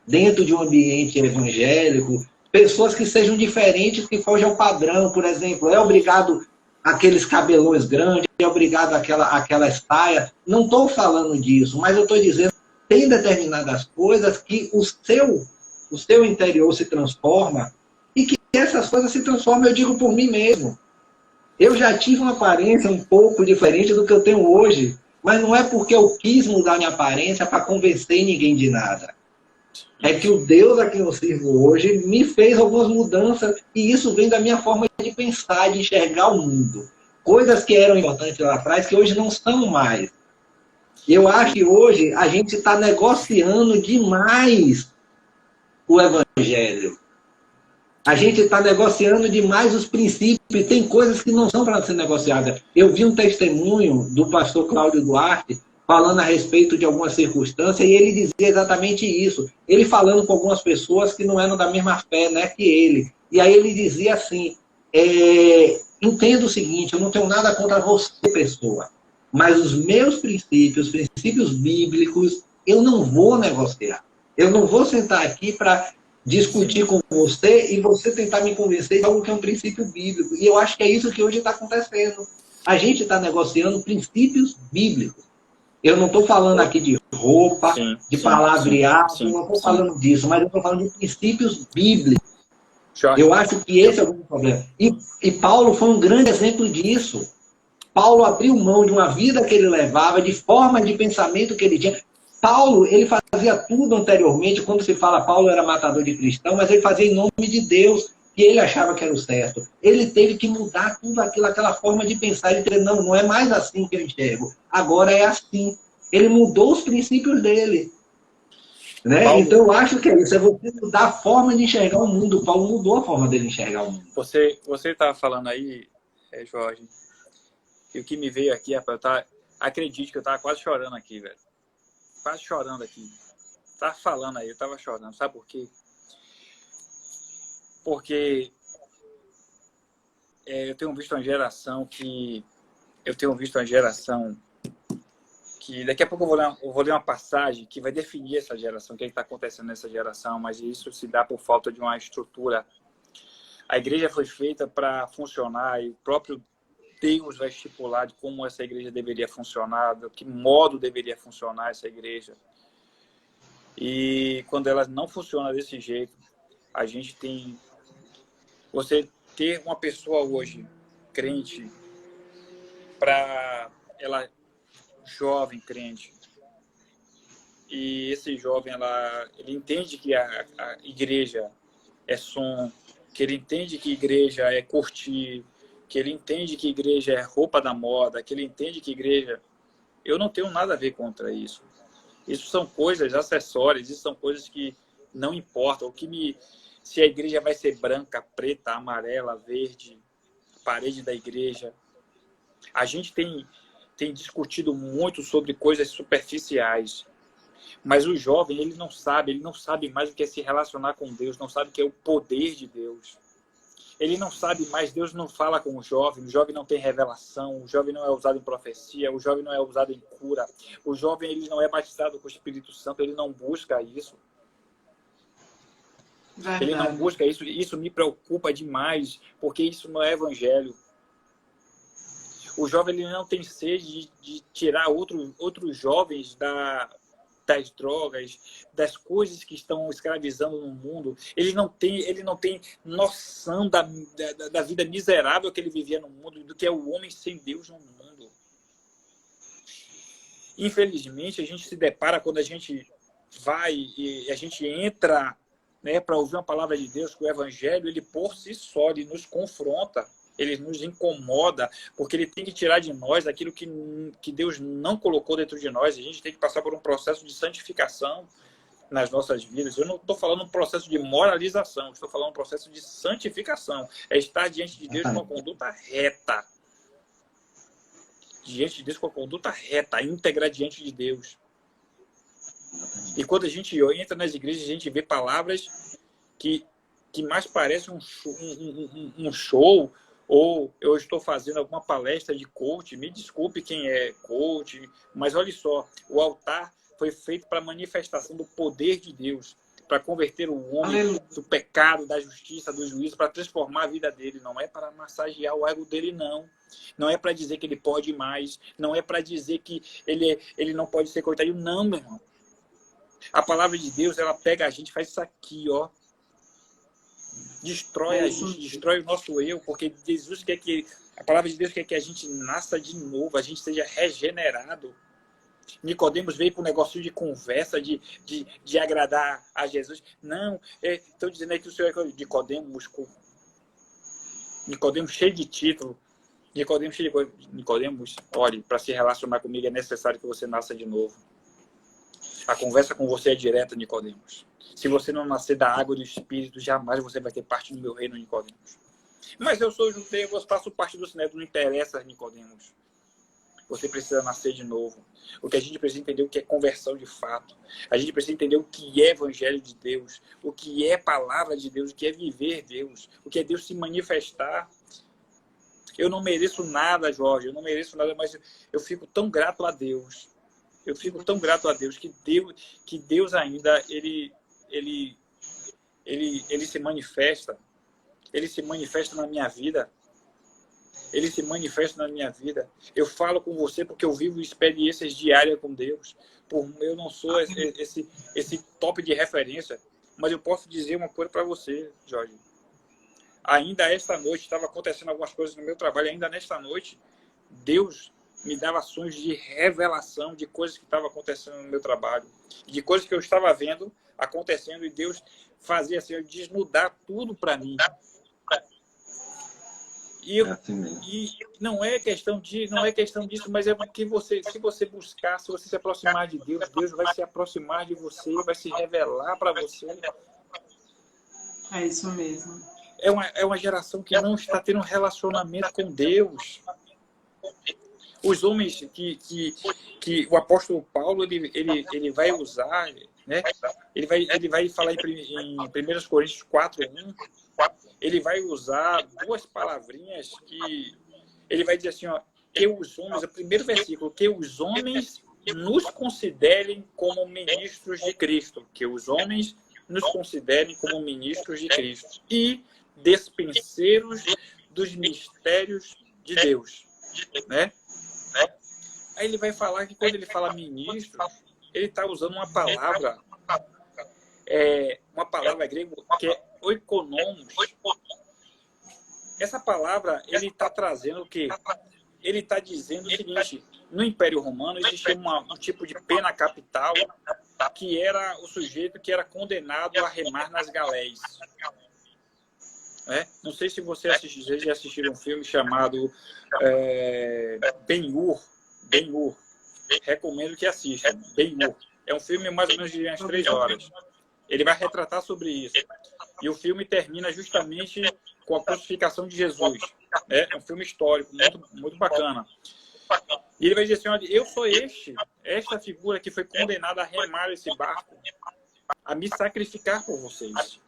dentro de um ambiente evangélico, pessoas que sejam diferentes, que fogem ao padrão. Por exemplo, é obrigado aqueles cabelões grandes, é obrigado aquela saia. Não estou falando disso, mas eu estou dizendo que tem determinadas coisas que o seu interior se transforma e que essas coisas se transformam, eu digo por mim mesmo. Eu já tive uma aparência um pouco diferente do que eu tenho hoje, mas não é porque eu quis mudar minha aparência para convencer ninguém de nada. É que o Deus a quem eu sirvo hoje me fez algumas mudanças e isso vem da minha forma de pensar, de enxergar o mundo. Coisas que eram importantes lá atrás que hoje não são mais. Eu acho que hoje a gente está negociando demais o evangelho. A gente está negociando demais os princípios. Tem coisas que não são para ser negociadas. Eu vi um testemunho do pastor Cláudio Duarte falando a respeito de alguma circunstância e ele dizia exatamente isso. Ele falando com algumas pessoas que não eram da mesma fé, né, que ele. E aí ele dizia assim, entenda o seguinte, eu não tenho nada contra você, pessoa, mas os meus princípios, os princípios bíblicos, eu não vou negociar. Eu não vou sentar aqui para discutir com você e você tentar me convencer de algo que é um princípio bíblico. E eu acho que é isso que hoje está acontecendo. A gente está negociando princípios bíblicos. Eu não estou falando aqui de roupa, de palavreado, não estou falando disso, mas eu estou falando de princípios bíblicos. Eu acho que esse é o grande problema. E Paulo foi um grande exemplo disso. Paulo abriu mão de uma vida que ele levava, de forma de pensamento que ele tinha. Paulo, ele fazia tudo anteriormente, quando se fala Paulo era matador de cristão, mas ele fazia em nome de Deus, que ele achava que era o certo. Ele teve que mudar tudo aquilo, aquela forma de pensar, e dizer, não é mais assim que eu enxergo, agora é assim. Ele mudou os princípios dele. Né? Paulo, então eu acho que é isso, é você mudar a forma de enxergar o mundo. Paulo mudou a forma dele enxergar o mundo. Você estava falando aí, Jorge, e o que me veio aqui, acredite que eu estava quase chorando aqui, velho. Quase chorando aqui. Tava falando aí, eu tava chorando. Sabe por quê? Porque eu tenho visto uma geração que... daqui a pouco eu vou ler uma passagem que vai definir essa geração, o que está acontecendo nessa geração, mas isso se dá por falta de uma estrutura. A igreja foi feita para funcionar e o próprio Deus vai estipular de como essa igreja deveria funcionar, de que modo deveria funcionar essa igreja. E quando ela não funciona desse jeito, a gente tem... Você ter uma pessoa hoje, crente, para ela, jovem crente, e esse jovem, ele entende que a igreja é som, que ele entende que igreja é curtir, que ele entende que igreja é roupa da moda, que ele entende que igreja... Eu não tenho nada a ver contra isso. Isso são coisas acessórias, isso são coisas que não importam. Se a igreja vai ser branca, preta, amarela, verde, parede da igreja. A gente tem discutido muito sobre coisas superficiais. Mas o jovem, ele não sabe mais o que é se relacionar com Deus, não sabe o que é o poder de Deus. Ele não sabe mais, Deus não fala com o jovem não tem revelação, o jovem não é usado em profecia, o jovem não é usado em cura, o jovem ele não é batizado com o Espírito Santo, ele não busca isso. Verdade. Ele não busca isso, isso me preocupa demais, porque isso não é evangelho. O jovem ele não tem sede de tirar outros jovens das drogas, das coisas que estão escravizando no mundo. Ele não tem noção da vida miserável que ele vivia no mundo, do que é o homem sem Deus no mundo. Infelizmente, a gente se depara quando a gente vai e a gente entra, né, para ouvir uma palavra de Deus, que o evangelho, ele por si só, ele nos confronta. Ele nos incomoda, porque ele tem que tirar de nós aquilo que Deus não colocou dentro de nós. A gente tem que passar por um processo de santificação nas nossas vidas. Eu não estou falando um processo de moralização, estou falando um processo de santificação. É estar diante de Deus com uma conduta reta. Diante de Deus com a conduta reta, íntegra diante de Deus. E quando a gente entra nas igrejas, a gente vê palavras que mais parecem um show, ou eu estou fazendo alguma palestra de coach. Me desculpe quem é coach, mas olha só, o altar foi feito para a manifestação do poder de Deus, para converter o homem do pecado, da justiça, do juízo, para transformar a vida dele. Não é para massagear o ego dele, não. Não é para dizer que ele pode mais, não é para dizer que ele não pode ser coitado. Não, meu irmão. A palavra de Deus, ela pega a gente, faz isso aqui, ó. Destrói a gente, destrói o nosso eu, porque Jesus quer que, a palavra de Deus quer que a gente nasça de novo, a gente seja regenerado. Nicodemos veio para um negócio de conversa, de agradar a Jesus. Não, estão dizendo aí que o Senhor é Nicodemos cheio de título. Nicodemos, olhe, para se relacionar comigo é necessário que você nasça de novo. A conversa com você é direta, Nicodemos. Se você não nascer da água e do Espírito, jamais você vai ter parte do meu reino, Nicodemos. Mas eu sou judeu, eu faço parte do Sinédrio, não interessa, Nicodemos. Você precisa nascer de novo. O que a gente precisa entender o que é conversão de fato. A gente precisa entender o que é evangelho de Deus, o que é palavra de Deus, o que é viver Deus, o que é Deus se manifestar. Eu não mereço nada, Jorge, eu não mereço nada, mas eu fico tão grato a Deus. Eu fico tão grato a Deus que Deus ainda, ele se manifesta. Ele se manifesta na minha vida. Ele se manifesta na minha vida. Eu falo com você porque eu vivo experiências diárias com Deus. Eu não sou esse top de referência, mas eu posso dizer uma coisa para você, Jorge. Ainda esta noite, estava acontecendo algumas coisas no meu trabalho, ainda nesta noite, Deus me dava sonhos de revelação de coisas que estavam acontecendo no meu trabalho, de coisas que eu estava vendo acontecendo, e Deus fazia assim, desnudar tudo para mim. E não é questão disso, mas é porque se você buscar, se você se aproximar de Deus, Deus vai se aproximar de você, vai se revelar para você. É isso mesmo. É uma geração que não está tendo um relacionamento com Deus. Os homens que o apóstolo Paulo ele vai usar, né? Ele vai falar em 1 Coríntios 4:1. Ele vai usar duas palavrinhas que ele vai dizer assim, ó, que os homens, o primeiro versículo, que os homens nos considerem como ministros de Cristo, que os homens nos considerem como ministros de Cristo e despenseiros dos mistérios de Deus, né? Aí ele vai falar que quando ele fala ministro, ele está usando uma palavra grega que é oikonomos. Essa palavra, ele está trazendo o quê? Ele está dizendo o seguinte: no Império Romano existia um tipo de pena capital que era o sujeito que era condenado a remar nas galés. Não sei se vocês já assistiram um filme chamado Ben-Hur. Ben-Hur. Recomendo que assistam. Ben-Hur. É um filme mais ou menos de umas 3 horas. Ele vai retratar sobre isso. E o filme termina justamente com a crucificação de Jesus. É um filme histórico, muito, muito bacana. E ele vai dizer assim: olha, eu sou esta figura que foi condenada a remar esse barco, a me sacrificar por vocês.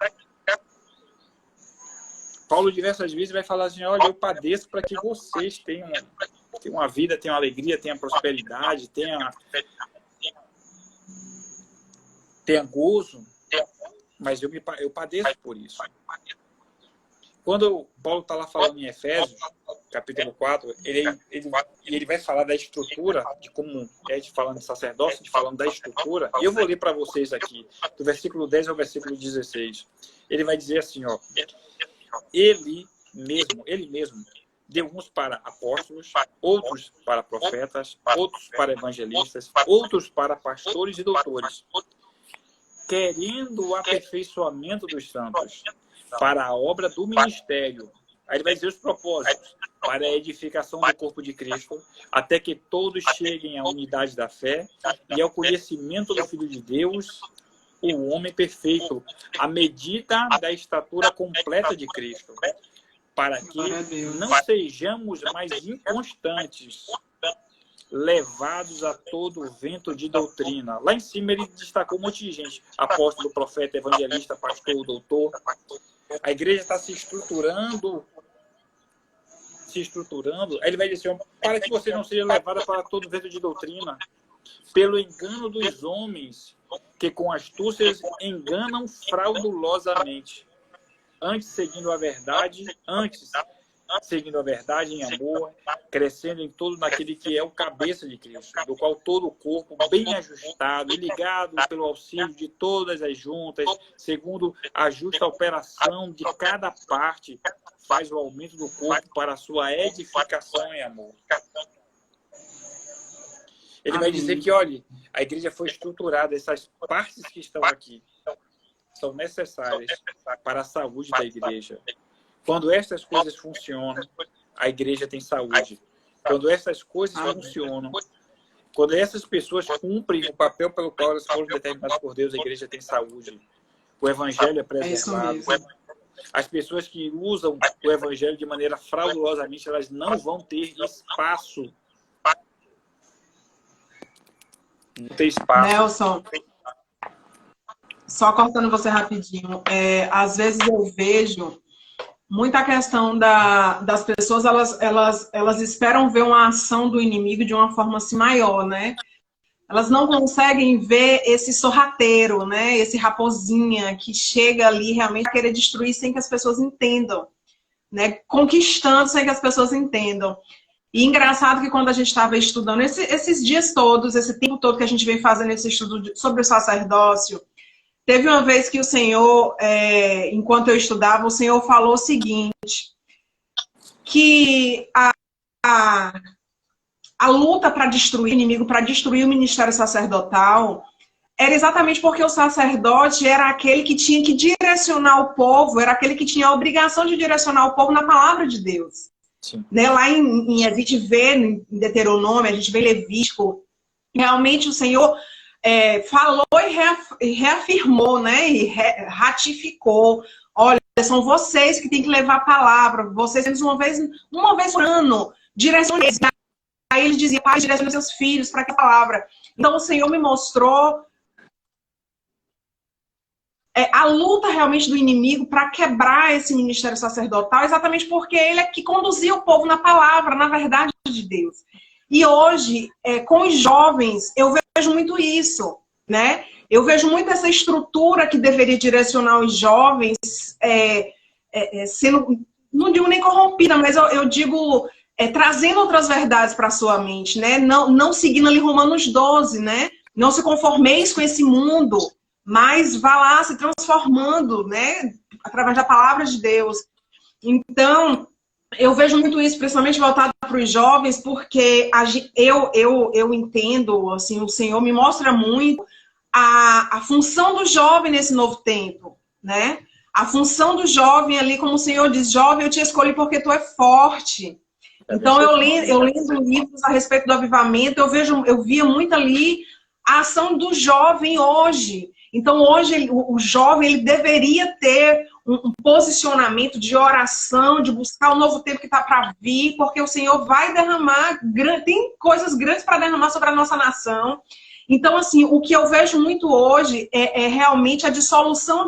Paulo diversas vezes vai falar assim: olha, eu padeço para que vocês tenham uma vida, tenham alegria, tenham prosperidade, tenham gozo, mas eu padeço por isso. Quando Paulo está lá falando em Efésios, capítulo 4, ele vai falar da estrutura, de como falando de sacerdócio, falando da estrutura. E eu vou ler para vocês aqui, do versículo 10 ao versículo 16. Ele vai dizer assim, ó: Ele mesmo deu uns para apóstolos, outros para profetas, outros para evangelistas, outros para pastores e doutores, querendo o aperfeiçoamento dos santos, para a obra do ministério. Aí ele vai dizer os propósitos: para a edificação do corpo de Cristo, até que todos cheguem à unidade da fé e ao conhecimento do Filho de Deus, o homem perfeito, à medida da estatura completa de Cristo, para que não sejamos mais inconstantes, levados a todo vento de doutrina. Lá em cima ele destacou um monte de gente: apóstolo, profeta, evangelista, pastor, doutor. A igreja está se estruturando. Aí ele vai dizer assim: para que você não seja levada para todo vento de doutrina, pelo engano dos homens, que com astúcias enganam fraudulosamente, antes seguindo a verdade em amor, crescendo em tudo naquele que é o cabeça de Cristo, do qual todo o corpo, bem ajustado e ligado pelo auxílio de todas as juntas, segundo a justa operação de cada parte, faz o aumento do corpo para a sua edificação em amor. Ele vai dizer que, olha, a igreja foi estruturada, essas partes que estão aqui são necessárias para a saúde da igreja. Quando essas coisas funcionam, a igreja tem saúde. Quando essas coisas funcionam, quando essas pessoas cumprem o papel pelo qual elas foram determinadas por Deus, a igreja tem saúde. O evangelho é preservado. As pessoas que usam o evangelho de maneira fraudulosamente, elas não vão ter espaço. Não tem espaço. Nelson, só cortando você rapidinho, às vezes eu vejo muita questão das pessoas, elas esperam ver uma ação do inimigo de uma forma assim maior, né? Elas não conseguem ver esse sorrateiro, né? Esse raposinha que chega ali realmente a querer destruir sem que as pessoas entendam, né? Conquistando sem que as pessoas entendam. E engraçado que quando a gente estava estudando esses dias todos, esse tempo todo que a gente vem fazendo esse estudo sobre o sacerdócio, teve uma vez que o Senhor, enquanto eu estudava, o Senhor falou o seguinte, que a luta para destruir o inimigo, para destruir o ministério sacerdotal, era exatamente porque o sacerdote era aquele que tinha que direcionar o povo, era aquele que tinha a obrigação de direcionar o povo na palavra de Deus. Né? Lá a gente vê em Deuteronômio, a gente vê em Levítico, realmente o Senhor falou e reafirmou, né? E ratificou. Olha, são vocês que têm que levar a palavra, vocês uma vez por ano, direcionem. Aí ele dizia: pai, direcione seus filhos para que a palavra. Então o Senhor me mostrou a luta realmente do inimigo para quebrar esse ministério sacerdotal, exatamente porque ele é que conduzia o povo na palavra, na verdade de Deus. E hoje, com os jovens, eu vejo muito isso, né? Eu vejo muito essa estrutura que deveria direcionar os jovens sendo, não digo nem corrompida, mas eu digo trazendo outras verdades para a sua mente, né? Não seguindo ali Romanos 12, né? Não se conformeis com esse mundo, mas vá lá se transformando, né? Através da palavra de Deus. Então, eu vejo muito isso, principalmente voltado para os jovens, porque eu entendo, assim, o Senhor me mostra muito a função do jovem nesse novo tempo, né? A função do jovem ali, como o Senhor diz, jovem, eu te escolhi porque tu é forte. Então, eu lendo livros a respeito do avivamento, eu via muito ali a ação do jovem hoje. Então, hoje, o jovem ele deveria ter um posicionamento de oração, de buscar o novo tempo que está para vir, porque o Senhor vai derramar, tem coisas grandes para derramar sobre a nossa nação. Então, assim, o que eu vejo muito hoje é realmente a dissolução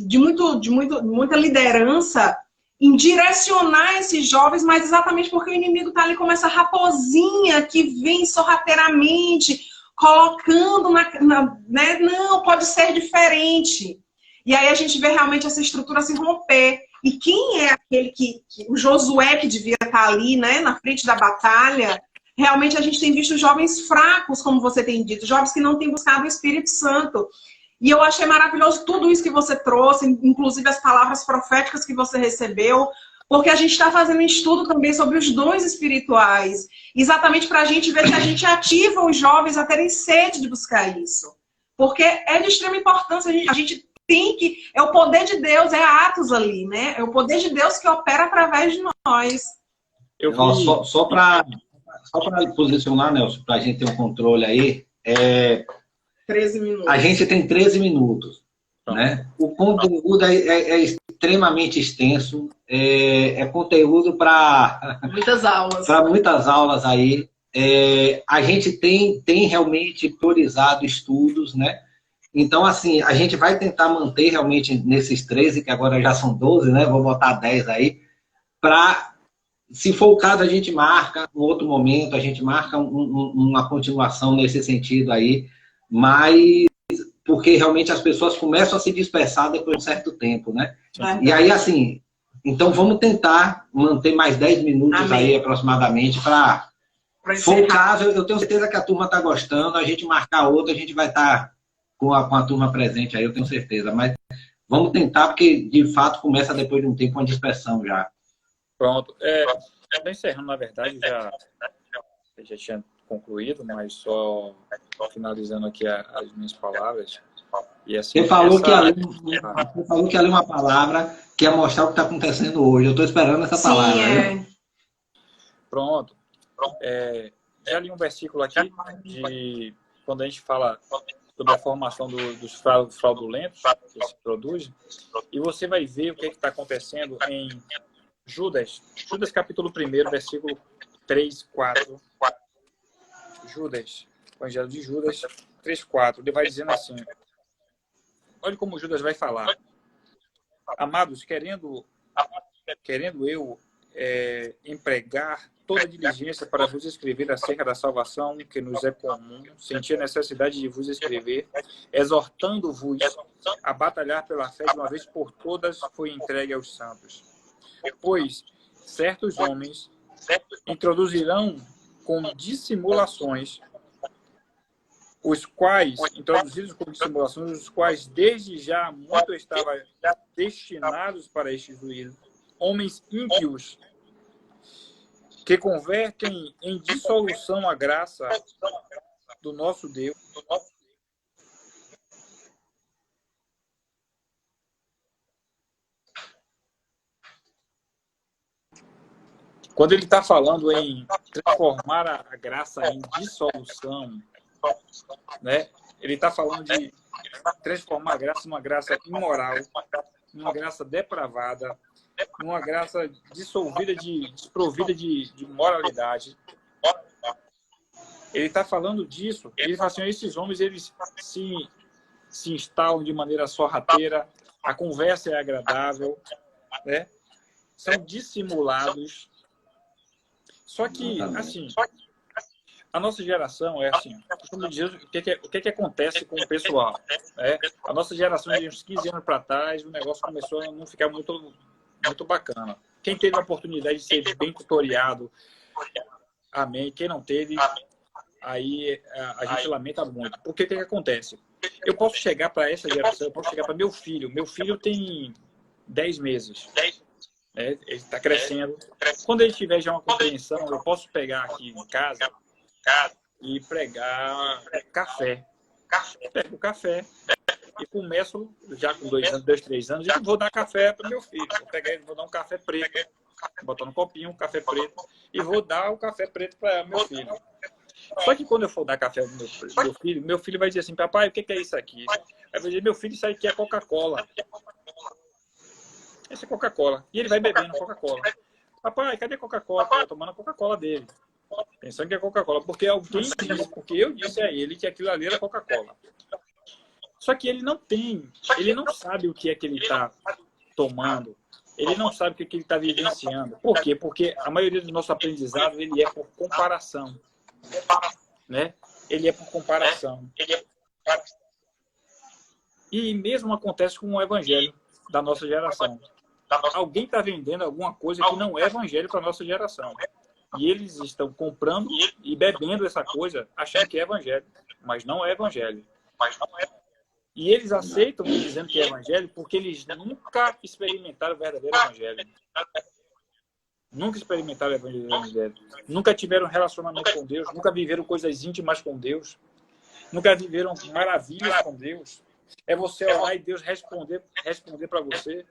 de muita liderança em direcionar esses jovens, mas exatamente porque o inimigo está ali como essa raposinha que vem sorrateiramente colocando né? Não, pode ser diferente. E aí a gente vê realmente essa estrutura se romper. E quem é aquele o Josué que devia estar ali, né, na frente da batalha? Realmente a gente tem visto jovens fracos, como você tem dito, jovens que não têm buscado o Espírito Santo. E eu achei maravilhoso tudo isso que você trouxe, inclusive as palavras proféticas que você recebeu, porque a gente está fazendo um estudo também sobre os dons espirituais, exatamente para a gente ver se a gente ativa os jovens a terem sede de buscar isso. Porque é de extrema importância, a gente tem que... É o poder de Deus, é Atos ali, né? É o poder de Deus que opera através de nós. Só para posicionar, Nelson, para a gente ter um controle aí, 13 minutos. A gente tem 13 minutos. Né? O conteúdo é extremamente extenso, é conteúdo para muitas aulas. Para muitas aulas aí. A gente tem realmente priorizado estudos, né? Então, assim, a gente vai tentar manter realmente nesses 13, que agora já são 12, né? Vou botar 10 aí, para, se for o caso, a gente marca um outro momento, a gente marca uma continuação nesse sentido aí, mas porque realmente as pessoas começam a se dispersar depois de um certo tempo, né? E aí, assim, então vamos tentar manter mais 10 minutos Amém. Aí aproximadamente para... Se for o caso, eu tenho certeza que a turma está gostando, a gente marcar outra, a gente vai estar com a turma presente aí, eu tenho certeza. Mas vamos tentar, porque de fato começa depois de um tempo uma dispersão já. Pronto. Estou encerrando, na verdade, já tinha concluído, mas só finalizando aqui as minhas palavras. E assim, você falou que ia ler uma palavra que ia mostrar o que está acontecendo hoje. Eu estou esperando essa palavra. Né? Pronto. Já li um versículo aqui de quando a gente fala sobre a formação dos fraudulentos que se produzem, e você vai ver o que está acontecendo em Judas capítulo 1, versículo 3, 4. Judas, Evangelho de Judas 3, 4. Ele vai dizendo assim, olha como Judas vai falar. Amados, querendo eu empregar toda a diligência para vos escrever acerca da salvação que nos é comum, senti a necessidade de vos escrever, exortando-vos a batalhar pela fé de uma vez por todas foi entregue aos santos. Pois certos homens introduzirão com dissimulações, introduzidos com dissimulações, os quais desde já muito estavam destinados para este juízo, homens ímpios, que convertem em dissolução a graça do nosso Deus. Quando ele está falando em transformar a graça em dissolução, né? Ele está falando de transformar a graça numa graça imoral, numa graça depravada, numa graça desprovida de moralidade. Ele está falando disso. Ele fala assim, esses homens eles se instalam de maneira sorrateira, a conversa é agradável, né? São dissimulados. Só que, assim, a nossa geração é assim, costumo dizer o que acontece com o pessoal. A nossa geração, de uns 15 anos para trás, o negócio começou a não ficar muito bacana. Quem teve a oportunidade de ser bem tutoriado, amém. Quem não teve, aí a gente lamenta muito. Porque o que acontece? Eu posso chegar para essa geração, eu posso chegar para meu filho. Meu filho tem 10 meses. Né? Ele está crescendo. Quando ele tiver já uma compreensão, eu posso pegar aqui em casa e pregar café. Pego o café e começo, já com 2 anos, 2, 3 anos, e vou dar café para meu filho. Vou pegar ele, vou dar um café preto, botar no copinho um café preto, e vou dar o café preto para meu filho. Só que quando eu for dar café para meu filho vai dizer assim, papai, o que é isso aqui? Aí eu vou dizer, meu filho, isso aqui é Coca-Cola. Essa é Coca-Cola. E ele vai bebendo Coca-Cola. Papai, cadê a Coca-Cola? Tá tomando a Coca-Cola dele. Pensando que é Coca-Cola. Porque alguém disse, porque eu disse a ele que aquilo ali era Coca-Cola. Só que ele não sabe o que é que ele está tomando. Ele não sabe o que é que ele está vivenciando. Por quê? Porque a maioria do nosso aprendizado, ele é por comparação. Né? Ele é por comparação. E mesmo acontece com o evangelho da nossa geração. Alguém está vendendo alguma coisa que não é evangelho para a nossa geração. E eles estão comprando e bebendo essa coisa, achando que é evangelho. Mas não é evangelho. E eles aceitam dizendo que é evangelho porque eles nunca experimentaram o verdadeiro evangelho. Nunca experimentaram o evangelho. Nunca tiveram relacionamento com Deus. Nunca viveram coisas íntimas com Deus. Nunca viveram maravilhas com Deus. É você orar e Deus responder para você.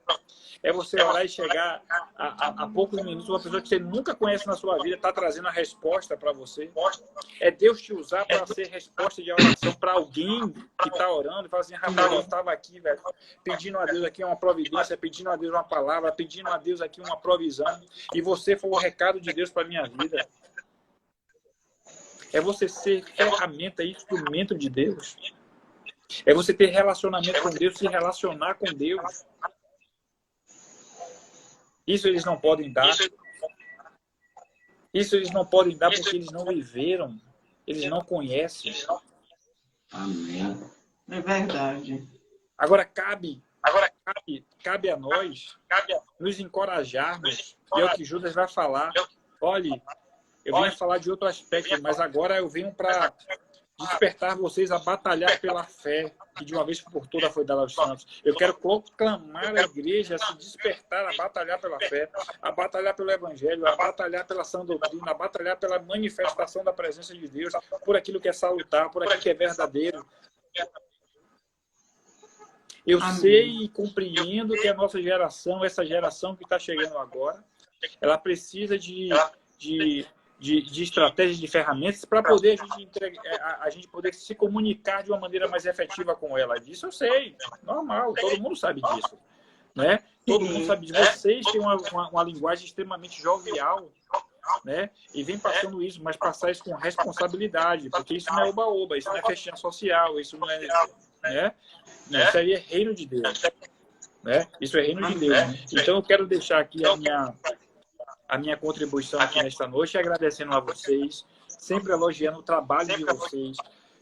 É você orar e chegar a poucos minutos, uma pessoa que você nunca conhece na sua vida está trazendo a resposta para você. É Deus te usar para ser resposta de oração para alguém que está orando e fala assim, rapaz, eu estava aqui, velho, pedindo a Deus aqui uma providência, pedindo a Deus uma palavra, pedindo a Deus aqui uma provisão, e você foi o recado de Deus para a minha vida. É você ser ferramenta e instrumento de Deus. É você ter relacionamento com Deus, se relacionar com Deus. Isso eles não podem dar. Isso eles não podem dar porque eles não viveram. Eles não conhecem. Amém. É verdade. Agora cabe a nós nos encorajarmos. E é o que Judas vai falar. Olhe, eu venho falar de outro aspecto, mas agora eu venho para despertar vocês a batalhar pela fé, que de uma vez por todas foi dada aos santos. Eu quero proclamar a igreja a se despertar, a batalhar pela fé, a batalhar pelo evangelho, a batalhar pela sã doutrina, a batalhar pela manifestação da presença de Deus, por aquilo que é salutar, por aquilo que é verdadeiro. Eu sei e compreendo que a nossa geração, essa geração que está chegando agora, ela precisa de estratégias, de ferramentas para poder a gente poder se comunicar de uma maneira mais efetiva com ela. Disso eu sei, normal, todo mundo sabe disso. Né? Todo mundo sabe disso. Vocês têm uma linguagem extremamente jovial, né? E vem passando isso, mas passar isso com responsabilidade, porque isso não é oba-oba, isso não é festinha social, isso não é... Né? Isso aí é reino de Deus. Né? Isso é reino de Deus. Então eu quero deixar aqui a minha contribuição aqui nesta noite, agradecendo a vocês, sempre elogiando o trabalho de vocês,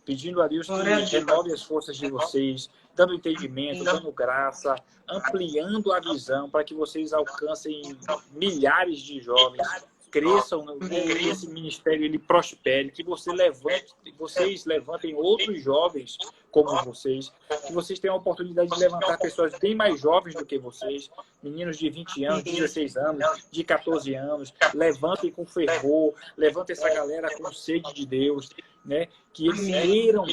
pedindo a Deus que renove as forças de vocês, dando entendimento, dando graça, ampliando a visão para que vocês alcancem milhares de jovens, cresçam, que esse ministério ele prospere, que vocês levantem outros jovens como vocês, que vocês tenham a oportunidade de levantar pessoas bem mais jovens do que vocês, meninos de 20 anos, de 16 anos, de 14 anos, levantem com fervor, levantem essa galera com sede de Deus, né? Que eles queiram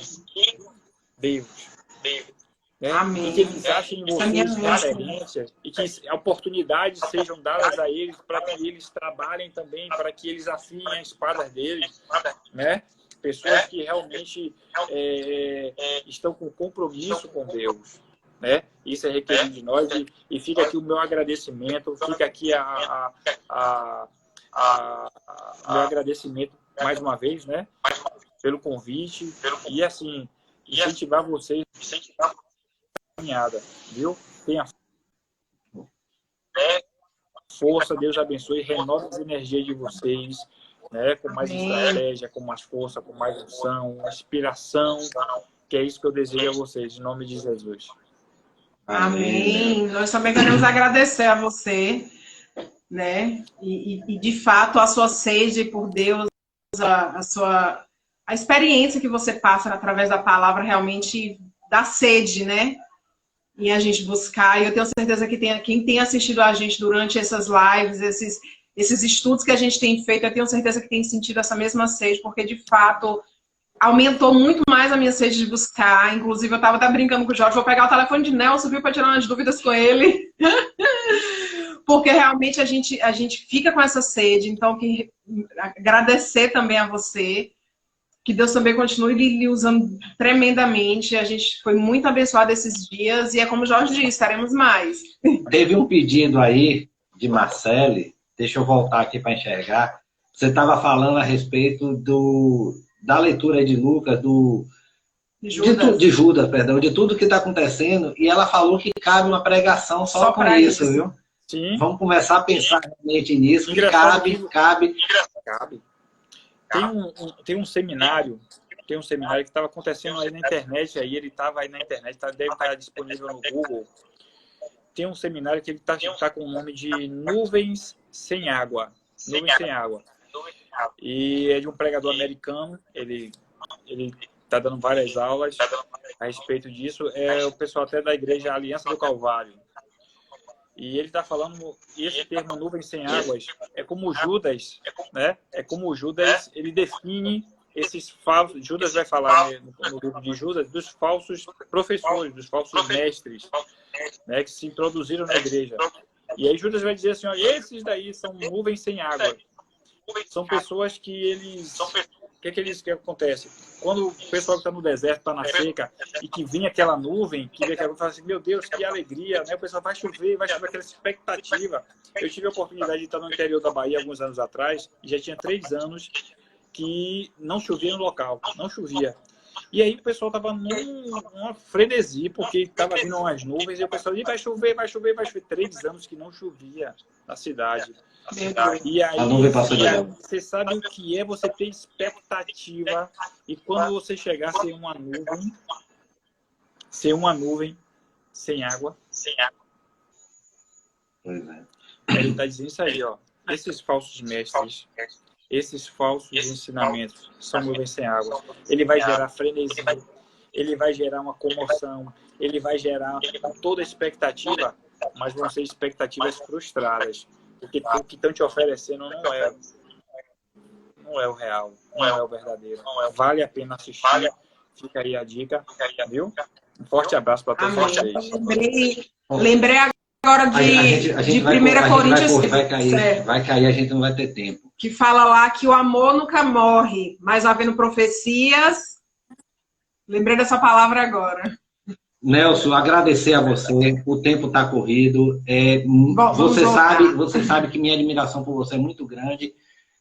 Deus. Né? E que eles achem em vocês referências e que oportunidades sejam dadas a eles para que eles trabalhem também, para que eles afiem as espadas deles, né? Pessoas que realmente estão com compromisso com Deus, né? Isso é requerido de nós e fica aqui o meu agradecimento, fica aqui meu agradecimento mais uma vez, né? Pelo convite e assim incentivar vocês caminhada, viu? Tenha força, Deus abençoe, renove as energias de vocês, né? Com mais estratégia, com mais força, com mais unção, inspiração, que é isso que eu desejo a vocês, em nome de Jesus. Amém. Nós também queremos agradecer a você, né? E de fato a sua sede por Deus, a experiência que você passa através da palavra realmente dá sede, né? E a gente buscar. E eu tenho certeza que quem tem assistido a gente durante essas lives, esses estudos que a gente tem feito, eu tenho certeza que tem sentido essa mesma sede, porque de fato aumentou muito mais a minha sede de buscar. Inclusive, eu estava até brincando com o Jorge, vou pegar o telefone de Nelson, viu, para tirar umas dúvidas com ele. Porque realmente a gente fica com essa sede. Então, agradecer também a você, que Deus também continue lhe usando tremendamente. A gente foi muito abençoado esses dias e é como o Jorge disse, estaremos mais. Teve um pedido aí de Marcele, deixa eu voltar aqui para enxergar. Você estava falando a respeito da leitura de Lucas, de Judas, perdão, de tudo que está acontecendo, e ela falou que cabe uma pregação só com isso, viu? Sim. Vamos começar a pensar realmente nisso, que cabe. Tem um seminário que estava acontecendo aí na internet, aí ele estava aí na internet, deve estar disponível no Google. Tem um seminário que ele tá com o nome de Nuvens Sem Água. Nuvens Sem Água. E é de um pregador americano, ele está dando várias aulas a respeito disso. É o pessoal até da igreja Aliança do Calvário. E ele está falando, esse termo nuvens sem águas, é como Judas, né? É como Judas, ele define esses falsos, Judas vai falar, né, no livro de Judas, dos falsos professores, dos falsos mestres, né, que se introduziram na igreja. E aí Judas vai dizer assim, ó, esses daí são nuvens sem água. São pessoas que eles... O que acontece? Quando o pessoal que está no deserto, está na seca, e que vem aquela nuvem, que vem aquela nuvem, fala assim, meu Deus, que alegria, né? O pessoal vai chover aquela expectativa. Eu tive a oportunidade de estar no interior da Bahia alguns anos atrás, e já tinha 3 anos que não chovia no local, não chovia. E aí o pessoal estava numa frenesi, porque estava vindo umas nuvens, e o pessoal dizia, vai chover, vai chover, vai chover. 3 anos que não chovia na cidade. E aí, você sabe o que é você ter expectativa e quando você chegar a ser uma nuvem sem água. Ele está dizendo isso aí, ó. Esses falsos mestres, esses falsos ensinamentos são nuvens sem água. Ele vai gerar frenesi, ele vai gerar uma comoção, ele vai gerar toda a expectativa, mas vão ser expectativas frustradas. Porque o que estão te oferecendo não é o real, não é o verdadeiro. Vale a pena assistir. Fica aí a dica, viu? Um forte abraço para todos vocês. Lembrei agora de 1 Coríntios. Vai cair, a gente não vai ter tempo. Que fala lá que o amor nunca morre, mas havendo profecias. Lembrei dessa palavra agora. Nelson, agradecer a você, o tempo está corrido, você sabe que minha admiração por você é muito grande,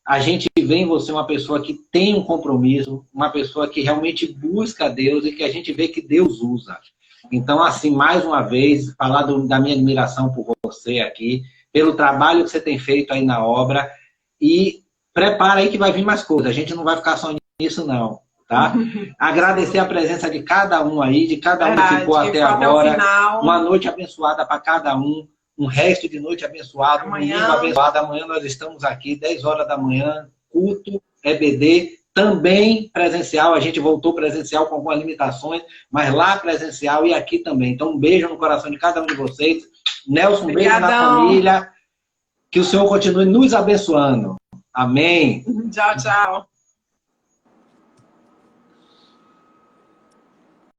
a gente vê em você uma pessoa que tem um compromisso, uma pessoa que realmente busca Deus e que a gente vê que Deus usa. Então, assim, mais uma vez, falar da minha admiração por você aqui, pelo trabalho que você tem feito aí na obra, e prepara aí que vai vir mais coisas, a gente não vai ficar só nisso não. Tá? Agradecer a presença de cada um aí, de cada um que ficou até agora. Uma noite abençoada para cada um. Um resto de noite abençoado. Um domingo abençoado. Amanhã nós estamos aqui, 10 horas da manhã. Culto, EBD. Também presencial. A gente voltou presencial com algumas limitações, mas lá presencial e aqui também. Então, um beijo no coração de cada um de vocês. Nelson, um beijo na família. Que o Senhor continue nos abençoando. Amém. Tchau, tchau.